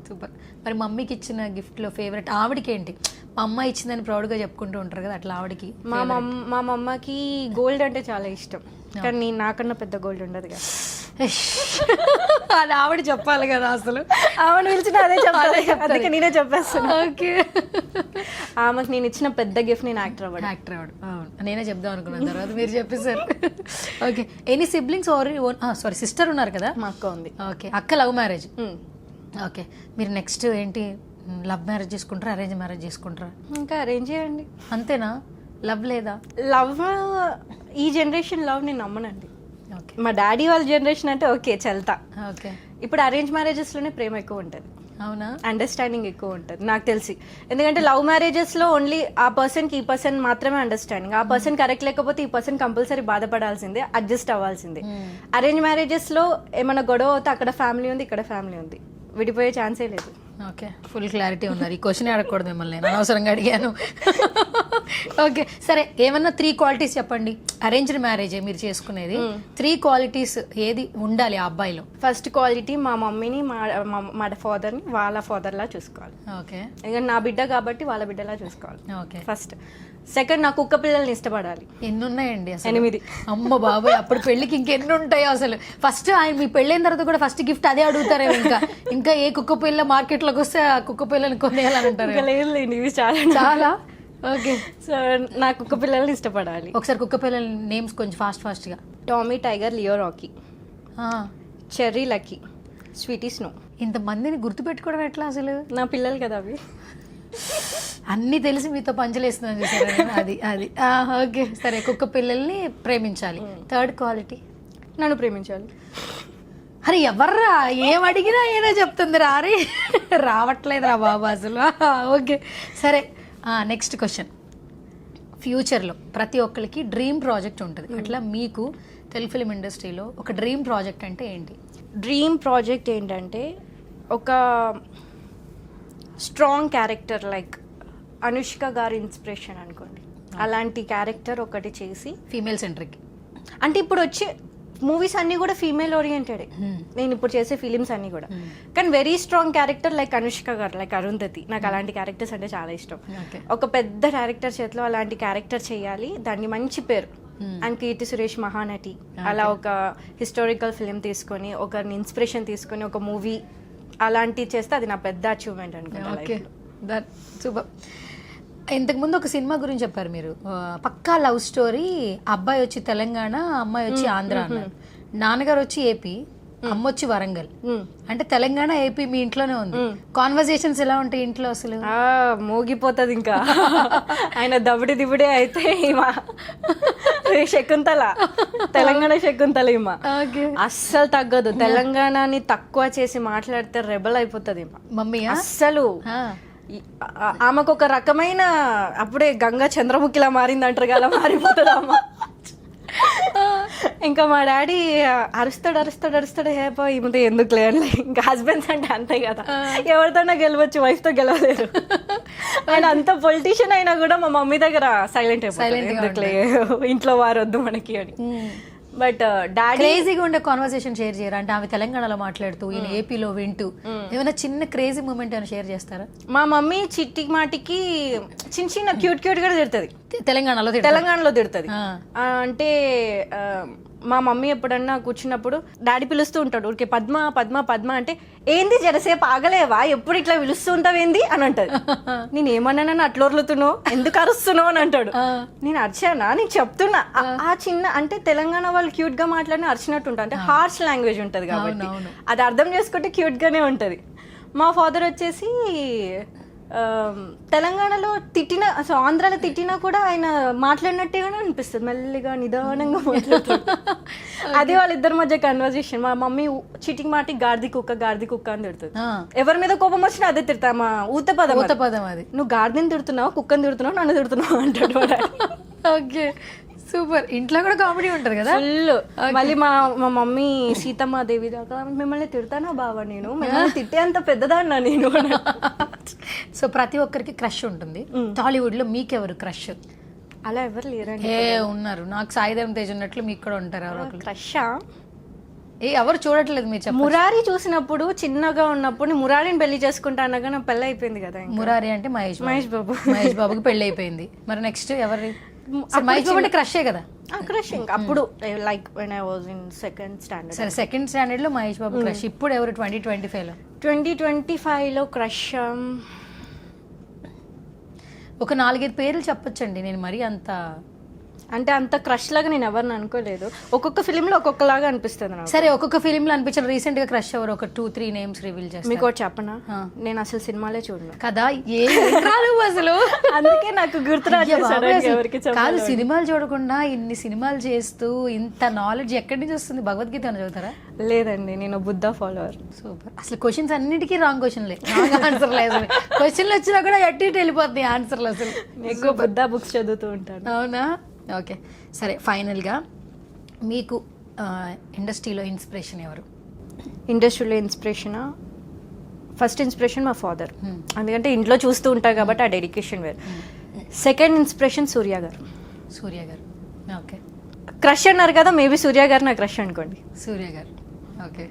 super. మరి మమ్మీకి ఇచ్చిన గిఫ్ట్లో ఫేవరెట్ ఆవిడకి ఏంటి? మా అమ్మ ఇచ్చిందని ప్రౌడ్గా చెప్పుకుంటూ ఉంటారు కదా, అట్లా ఆవిడకి? మా మమ్మకి గోల్డ్ అంటే చాలా ఇష్టం, కానీ నాకన్నా పెద్ద గోల్డ్ ఉండదు కదా. అది ఆవిడ చెప్పాలి కదా, అసలు ఆవిడ పిలిచిన అదే చెప్పాలి, అందుకే నేనే చెప్పేస్తాను. ఓకే, ఆమెకు నేను ఇచ్చిన పెద్ద గిఫ్ట్ నేను యాక్టర్ అవ్వడం. నేనే చెప్దాం అనుకున్నాను, తర్వాత మీరు చెప్పేశారు. Okay, any siblings sorry sister ఉన్నారు కదా? మా అక్క ఉంది. ఓకే, అక్క లవ్ మ్యారేజ్. ఓకే, మీరు నెక్స్ట్ ఏంటి, లవ్ మ్యారేజ్ చేసుకుంటారా, అరేంజ్ మ్యారేజ్ చేసుకుంటారా? ఇంకా అరేంజ్ చేయండి. అంతేనా? లవ్ లేదా? లవ్ ఈ జనరేషన్ లవ్ నేను నమ్మనండి. మా డాడీ వాళ్ళ జనరేషన్ అంటే ఓకే చల్తా. ఓకే, ఇప్పుడు అరేంజ్ మ్యారేజెస్లోనే ప్రేమ ఎక్కువ ఉంటుంది. అవునా? అండర్స్టాండింగ్ ఎక్కువ ఉంటుంది నాకు తెలిసి. ఎందుకంటే లవ్ మ్యారేజెస్లో ఓన్లీ ఆ పర్సన్కి ఈ పర్సన్ మాత్రమే అండర్స్టాండింగ్, ఆ పర్సన్ కరెక్ట్ లేకపోతే ఈ పర్సన్ కంపల్సరీ బాధపడాల్సిందే, అడ్జస్ట్ అవ్వాల్సిందే. అరేంజ్ మ్యారేజెస్లో ఏమైనా గొడవ అవుతే అక్కడ ఫ్యామిలీ ఉంది, ఇక్కడ ఫ్యామిలీ ఉంది, విడిపోయే ఛాన్సే లేదు. ఓకే, ఫుల్ క్లారిటీ ఉన్నారు. ఈ క్వశ్చన్ అడగకూడదు మిమ్మల్ని, నేను అనవసరంగా అడిగాను. ఓకే సరే, ఏమన్నా 3 క్వాలిటీస్ చెప్పండి. అరేంజ్డ్ మ్యారేజ్ మీరు చేసుకునేది, 3 క్వాలిటీస్ ఏది ఉండాలి ఆ అబ్బాయిలో? ఫస్ట్ క్వాలిటీ మా మమ్మీని మా ఫాదర్ని వాళ్ళ ఫాదర్లా చూసుకోవాలి. ఓకే ఇక నా బిడ్డ కాబట్టి వాళ్ళ బిడ్డలా చూసుకోవాలి ఓకే. ఫస్ట్. సెకండ్, నా కుక్క పిల్లల్ని ఇష్టపడాలి. ఎన్ని ఉన్నాయండి అసలు? 8. అమ్మ బాబాయ్, అప్పుడు పెళ్ళికి ఇంకెన్ని ఉంటాయో అసలు. ఫస్ట్ ఆయన మీ పెళ్ళైన తర్వాత కూడా ఫస్ట్ గిఫ్ట్ అదే అడుగుతారేమో. ఇంకా ఏ కుక్క పిల్ల మార్కెట్లోకి వస్తే ఆ కుక్క పిల్లని కొనేయాలని అంటారు. ఇంకా లేదులేండి, ఇవి చాలా చాలా. ఓకే, సో నా కుక్క పిల్లల్ని ఇష్టపడాలి. ఒకసారి కుక్క పిల్లల నేమ్స్ కొంచెం ఫాస్ట్గా. Tommy, Tiger, Leo, Rocky, Cherry, Lucky, Sweetie, Snow. ఇంతమందిని గుర్తుపెట్టుకోవడం ఎట్లా అసలు? నా పిల్లలు కదా అవి. అన్నీ తెలిసి మీతో పంచలేస్తున్నాను చూసారా నేను? అది ఓకే సరే, కుక్క పిల్లల్ని ప్రేమించాలి. థర్డ్ క్వాలిటీ, నన్ను ప్రేమించాలి. అరే ఎవర్రా ఏం అడిగినా ఏదో చెప్తుంది రా. అరే రావట్లేదురా బాబు అసలు. ఓకే సరే, నెక్స్ట్ క్వశ్చన్. ఫ్యూచర్లో ప్రతి ఒక్కరికి డ్రీమ్ ప్రాజెక్ట్ ఉంటుంది. అట్లా మీకు తెలుగు ఫిలిం ఇండస్ట్రీలో ఒక డ్రీమ్ ప్రాజెక్ట్ అంటే ఏంటి? డ్రీమ్ ప్రాజెక్ట్ ఏంటంటే ఒక స్ట్రాంగ్ క్యారెక్టర్, లైక్ అనుష్క గారి ఇన్స్పిరేషన్ అనుకోండి, అలాంటి క్యారెక్టర్ ఒకటి చేసి. ఫీమేల్ సెంట్రిక్ అంటే ఇప్పుడు వచ్చే మూవీస్ అన్నీ కూడా ఫీమేల్ ఓరియంటెడ్, నేను ఇప్పుడు చేసే ఫిలిమ్స్ అన్నీ కూడా. కానీ very strong character like Anushka గారు, లైక్ అరుంధతి. నాకు అలాంటి క్యారెక్టర్స్ అంటే చాలా ఇష్టం. ఒక పెద్ద డైరెక్టర్ చేతిలో అలాంటి క్యారెక్టర్ చేయాలి, దాన్ని మంచి పేరు. అండ్ కీర్తి సురేష్ మహానటి, అలా ఒక హిస్టారికల్ ఫిలిం తీసుకొని ఒకరిని ఇన్స్పిరేషన్ తీసుకొని ఒక మూవీ అలాంటివి చేస్తే అది నా పెద్ద అచీవ్మెంట్ అనుకుంటా. Okay, super. ఇంతకుముందు ఒక సినిమా గురించి చెప్పారు మీరు, పక్కా లవ్ స్టోరీ. అబ్బాయి వచ్చి తెలంగాణ, అమ్మాయి వచ్చి ఆంధ్ర అన్నారు. నాన్నగారు వచ్చి ఏపీ, అమ్మ వచ్చి వరంగల్. అంటే తెలంగాణ ఏపీ మీ ఇంట్లోనే ఉంది. కాన్వర్సేషన్స్ ఎలా ఉంటాయి ఇంట్లో అసలు? మోగిపోతుంది ఇంకా. ఆయన దబుడి దిబుడే అయితే శకుంతల, తెలంగాణ శకుంతల ఈమ అస్సలు తగ్గదు. తెలంగాణని తక్కువ చేసి మాట్లాడితే రెబల్ అయిపోతుంది ఈమ. మమ్మీ అస్సలు ఆమెకు ఒక రకమైన అప్పుడే గంగా చంద్రముఖిలా మారింది అంటారు కదా, మారిపోతుంది అమ్మ. ఇంకా మా డాడీ అరుస్తాడు హేపో ఈమెతో ఎందుకు లేని. ఇంకా హస్బెండ్స్ అంటే అంతే కదా, ఎవరితోనా గెలవచ్చు, వైఫ్తో గెలవలేరు. ఆయన అంత పొలిటీషియన్ అయినా కూడా మా మమ్మీ దగ్గర సైలెంట్ ఎందుకులే, ఇంట్లో వారొద్దు మనకి అని. బట్ డాడీ క్రేజీగా ఉండే కాన్వర్సేషన్ షేర్ చేయరా? అంటే ఆమె తెలంగాణలో మాట్లాడుతూ ఈయన ఏపీలో వింటూ ఏమైనా చిన్న క్రేజీ మూమెంట్ ఏమైనా షేర్ చేస్తారా? మా మమ్మీ చిట్టి మాటికి చిన్న క్యూట్ గా తిడుతుంది. తెలంగాణలో తిడుతుంది. అంటే మా మమ్మీ ఎప్పుడన్నా కూర్చున్నప్పుడు డాడీ పిలుస్తూ ఉంటాడు ఊరికే, పద్మ పద్మ పద్మ అంటే, ఏంది జరసేపు ఆగలేవా, ఎప్పుడు ఇట్లా పిలుస్తూ ఉంటావేంది అని అంటది. నేను ఏమన్నానని అట్లా వదులుతున్నావు, ఎందుకు అరుస్తున్నావు అని అంటాడు. నేను అరిచానా, నేను చెప్తున్నా. ఆ చిన్న అంటే తెలంగాణ వాళ్ళు క్యూట్ గా మాట్లాడిన అరిచినట్టు ఉంటుంది. అంటే హార్ష్ లాంగ్వేజ్ ఉంటది కాబట్టి అది అర్థం చేసుకుంటే క్యూట్ గానే ఉంటది. మా ఫాదర్ వచ్చేసి తెలంగాణలో తిట్టిన, అసలు ఆంధ్రాలో తిట్టినా కూడా ఆయన మాట్లాడినట్టేగానే అనిపిస్తుంది, మెల్లిగా నిదానంగా మాట్లాడుతాడు. అదే వాళ్ళిద్దరి మధ్య కన్వర్జేషన్. మా మమ్మీ చీటింగ్ మాటి గాడిది కుక్క అని తిడుతుంది. ఎవరి మీద కోపం వచ్చినా అదే తిడతా, మా ఊత పదం అది. నువ్వు గాడిదని తిడుతున్నావు, కుక్కని తిడుతున్నావు, నన్ను తిడుతున్నావు అంటాడు. Okay super. ఇంట్లో కూడా కామెడీ ఉంటది కదా ఫుల్. మళ్ళీ మా మమ్మీ సీతమ్మాదేవి దాకా, మిమ్మల్ని తిడతానా బావా, నేను మిమ్మల్ని తిట్టే అంత పెద్దదాన్నా నేను. సో ప్రతి ఒక్కరికి క్రష్ ఉంటుంది. టాలీవుడ్ లో మీకెవరు క్రష్? అలా ఎవరు లేరండి. ఉన్నారు, నాకు సాయిధరం తేజ్ ఉన్నట్లు మీకు కూడా ఉంటారు ఎవరు క్రష్? ఎవరు చూడట్లేదు మీరు చెప్పండి. మురారి చూసినప్పుడు, చిన్నగా ఉన్నప్పుడు మురారిని పెళ్లి చేసుకుంటా అన్నగా నా పెళ్లి అయిపోయింది కదా. మురారి అంటే మహేష్ బాబుకి పెళ్లి అయిపోయింది. మరి నెక్స్ట్ ఎవరి? మహేష్ బాబు అంటే క్రషే కదా. క్రష్ ఇంకా అప్పుడు, like when I was in second standard. సరే, సెకండ్ స్టాండర్డ్ లో మహేష్ బాబు క్రష్. ఇప్పుడు ఎవరు 2025 లో? 2025లో క్రష్ ఒక 4-5 పేర్లు చెప్పొచ్చండి. నేను మరీ అంత క్రష్ లాగా నేను ఎవరిని అనుకోలేదు. ఒక్కొక్క ఫిలిం లో ఒక్కొక్కలాగా అనిపిస్తుంది నాకు. సరే, ఒక్కొక్క ఫిలిం లో అనిపించిన రీసెంట్ గా క్రష్ ఎవరు? ఒక 2-3 నేమ్స్ రివీల్ చేస్తాను. మీకు చెప్పనా, నేను అసలు సినిమాలే చూడను కదా. అసలు అందుకే నాకు కాదు, సినిమాలు చూడకుండా ఇన్ని సినిమాలు చేస్తూ ఇంత నాలెడ్జ్ ఎక్కడి నుంచి వస్తుంది? భగవద్గీత అని చదువుతారా? లేదండి, నేను బుద్ధ ఫాలోవర్. సూపర్. అసలు క్వశ్చన్స్ అన్నిటికీ రాంగ్ క్వశ్చన్లే, ఆన్సర్ లేదు. క్వశ్చన్లు వచ్చినా కూడా అటు వెళ్ళిపోతుంది ఆన్సర్లు. అసలు ఎక్కువ బుద్ధ బుక్స్ చదువుతూ ఉంటాను. అవునా? ఓకే సరే, ఫైనల్గా మీకు ఇండస్ట్రీలో ఇన్స్పిరేషన్ ఎవరు? ఇండస్ట్రీలో ఇన్స్పిరేషనా? ఫస్ట్ ఇన్స్పిరేషన్ మా ఫాదర్. ఎందుకంటే ఇంట్లో చూస్తూ ఉంటారు కాబట్టి ఆ డెడికేషన్ వేరు. సెకండ్ ఇన్స్పిరేషన్ సూర్య గారు. సూర్య గారు. ఓకే. క్రష్ అన్నారు కదా, మేబీ సూర్య గారు నా క్రష్ అనుకోండి. సూర్య గారు. ఓకే.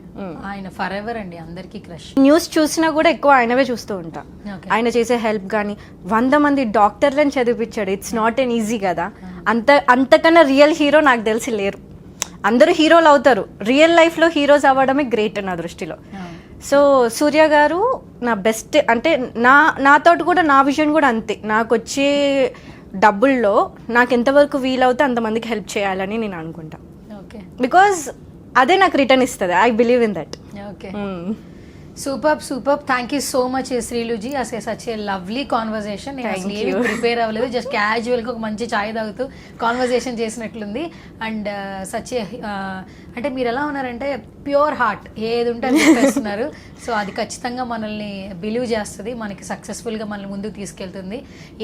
ఆయన ఫర్ ఎవర్ అండి, అందరికీ క్రష్. న్యూస్ చూసినా కూడా ఎక్కువ ఆయనవే చూస్తూ ఉంటా. ఆయన చేసే హెల్ప్ కానీ 100 మంది డాక్టర్లను చదివించాడు. ఇట్స్ నాట్ ఎన్ ఈజీ కదా. అంతకన్నా రియల్ హీరో నాకు తెలిసి లేరు. అందరూ హీరోలు అవుతారు, రియల్ లైఫ్లో హీరోస్ అవ్వడమే గ్రేట్ నా దృష్టిలో. సో సూర్య గారు నా బెస్ట్. అంటే నాతోటి కూడా నా విజన్ కూడా అంతే. నాకు వచ్చే డబ్బుల్లో నాకు ఎంతవరకు వీలవుతే అంతమందికి హెల్ప్ చేయాలని నేను అనుకుంటా. ఓకే. బికాజ్ అదే నాకు రిటర్న్ ఇస్తుంది. I believe in that. Okay. Super. Thank you so much శ్రీలుజీ. అసలు సచ్ ఏ లవ్లీ కాన్వర్జేషన్. నేను అసలు ఏమి ప్రిపేర్ అవ్వలేదు, జస్ట్ క్యాజువల్గా ఒక మంచి చాయ్ తాగుతూ కాన్వర్జేషన్ చేసినట్లుంది. అండ్ సచ్ ఏ అంటే మీరు ఎలా ఉన్నారంటే ప్యూర్ హార్ట్, ఏది ఉంటే అది చెప్పేస్తున్నారు. సో అది ఖచ్చితంగా మనల్ని బిలీవ్ చేస్తుంది, మనకి సక్సెస్ఫుల్గా మనల్ని ముందుకు తీసుకెళ్తుంది.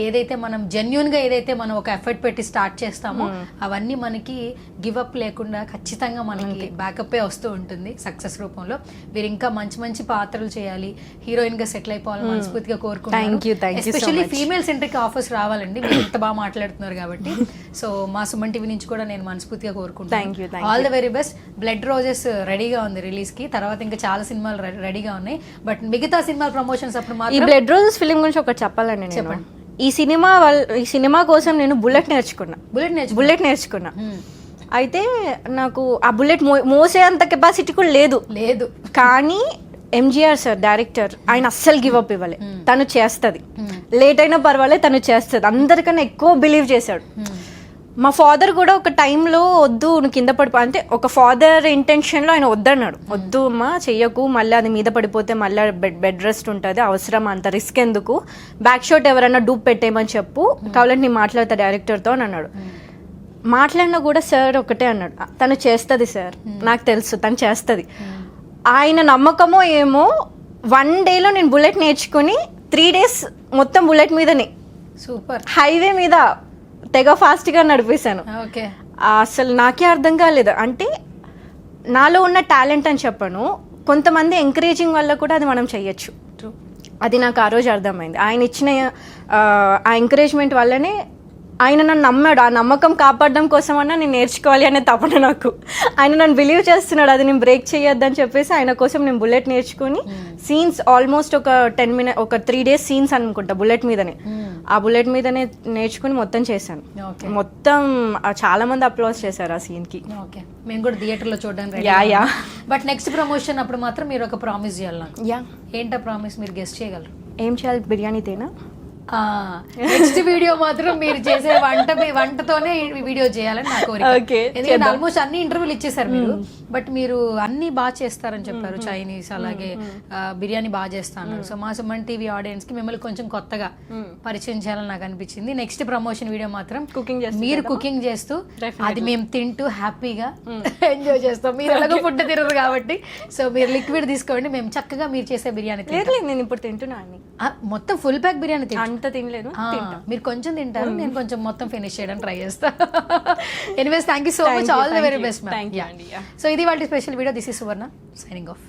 ఏదైతే మనం జెన్యున్గా ఏదైతే మనం ఒక ఎఫర్ట్ పెట్టి స్టార్ట్ చేస్తామో అవన్నీ మనకి గివ్ అప్ లేకుండా ఖచ్చితంగా మనకి బ్యాకప్పే వస్తూ ఉంటుంది సక్సెస్ రూపంలో. మీరు ఇంకా మంచి మంచి పాత్రలు చేయాలి, హీరోయిన్ గా సెటిల్ అయిపోవాలని మనస్ఫూర్తిగా కోరుకుంటున్నాను. ఎస్పెషల్లీ ఫీమేల్ సెంట్రిక్ ఆఫర్స్ రావాలండి, మీరు ఇంత బాగా మాట్లాడుతున్నారు కాబట్టి. సో మా సుమన్ టీవీ నుంచి కూడా నేను మనస్ఫూర్తిగా కోరుకుంటున్నాను. All the very best. Blood roses రెడీగా ఉంది రిలీజ్ కి, తర్వాత ఇంకా చాలా సినిమాలు రెడీగా ఉన్నాయి. బట్ మిగతా సినిమా ప్రమోషన్స్ అప్పుడు ఈ బ్లడ్ రోజెస్ ఫిలిం గురించి ఒకటి చెప్పాలండి. నేను ఈ సినిమా కోసం నేను బుల్లెట్ నేర్చుకున్నా. అయితే నాకు ఆ బుల్లెట్ మోసే అంత కెపాసిటీ కూడా లేదు. కానీ ఎంజీఆర్ సార్ డైరెక్టర్, ఆయన అస్సలు గివ్ అప్ ఇవ్వలే. తను చేస్తుంది, లేట్ అయినా పర్వాలేదు తను చేస్తుంది. అందరికన్నా ఎక్కువ బిలీవ్ చేశాడు. మా ఫాదర్ కూడా ఒక టైంలో వద్దు నువ్వు కింద పడిపో అంటే, ఒక ఫాదర్ ఇంటెన్షన్లో ఆయన వద్దన్నాడు. వద్దు అమ్మా చెయ్యకు, మళ్ళీ అది మీద పడిపోతే మళ్ళీ బెడ్ రెస్ట్ ఉంటుంది, అవసరం అంత రిస్క్ ఎందుకు, బ్యాక్ షాట్ ఎవరైనా డూప్ పెట్టేయమని చెప్పు, కావాలంటే నేను మాట్లాడతా డైరెక్టర్తో అని అన్నాడు. మాట్లాడినా కూడా సార్ ఒకటే అన్నాడు, తను చేస్తుంది సార్, నాకు తెలుసు తను చేస్తుంది. ఆయన నమ్మకమో ఏమో 1 డేలో నేను బుల్లెట్ నేర్చుకుని 3 days మొత్తం బుల్లెట్ మీదనే, సూపర్, హైవే మీద తెగ ఫాస్ట్గా నడిపేశాను. అసలు నాకే అర్థం కాలేదు. అంటే నాలో ఉన్న టాలెంట్ అని చెప్పను, కొంతమంది ఎంకరేజింగ్ వల్ల కూడా అది మనం చెయ్యొచ్చు. అది నాకు ఆ రోజు అర్థమైంది. ఆయన ఇచ్చిన ఆ ఎంకరేజ్మెంట్ వల్లనే ఆయన నన్ను నమ్మాడు. ఆ నమ్మకం కాపాడడం కోసమన్నా నేను నేర్చుకోవాలి అనే తపన నాకు. ఆయన నన్ను బిలీవ్ చేస్తున్నాడు, అది నేను బ్రేక్ చేయొద్దని చెప్పేసి ఆయన కోసం నేను బుల్లెట్ నేర్చుకుని సీన్స్ ఆల్మోస్ట్ ఒక 10 minutes ఒక 3 days సీన్స్ అనుకుంటా బుల్లెట్ మీదనే. ఆ బుల్లెట్ మీదనే నేర్చుకుని మొత్తం చేశాను. మొత్తం చాలా మంది అప్లాస్ చేశారు ఆ సీన్ కి. మేము కూడా థియేటర్ లో చూడడానికి. బట్ నెక్స్ట్ ప్రమోషన్ అప్పుడు మాత్రం మీరు ఒక ప్రామిస్ చేయాలి నాకు. ఏంటా ప్రామిస్, మీరు గెస్ట్ చేయగలరు? ఏం చేయాలి? బిర్యానీ తేనా? నెక్స్ట్ వీడియో మాత్రం మీరు చేసే వంటతోనే వీడియో చేయాలని నా కోరిక. ఎందుకంటే ఆల్మోస్ట్ అన్ని ఇంటర్వ్యూలు ఇచ్చేసారు మీరు, బట్ మీరు అన్ని బాగా చేస్తారని చెప్పారు. చైనీస్ అలాగే బిర్యానీ బాగా చేస్తాను. సో మా సుమన్ టీవీ ఆడియన్స్ కి మిమ్మల్ని కొంచెం కొత్తగా పరిచయం చేయాలని నాకు అనిపించింది. నెక్స్ట్ ప్రమోషన్ వీడియో మాత్రం మీరు కుకింగ్ చేస్తూ అది మేము తింటూ హ్యాపీగా ఎంజాయ్ చేస్తాం. మీరు ఎలాగో ఫుడ్ తినరు కాబట్టి సో మీరు లిక్విడ్ తీసుకోండి, మేము చక్కగా మీరు చేసే బిర్యానీ. నేను ఇప్పుడు తింటున్నాను మొత్తం ఫుల్ ప్యాక్ బిర్యానీ అంత తినలేదు. మీరు కొంచెం తింటారు, నేను కొంచెం మొత్తం ఫినిష్ చేయడానికి ట్రై చేస్తా. Anyways thank you so much, all the very best ma'am. So ఇది వాళ్ళ special video. This is Suvarna signing off.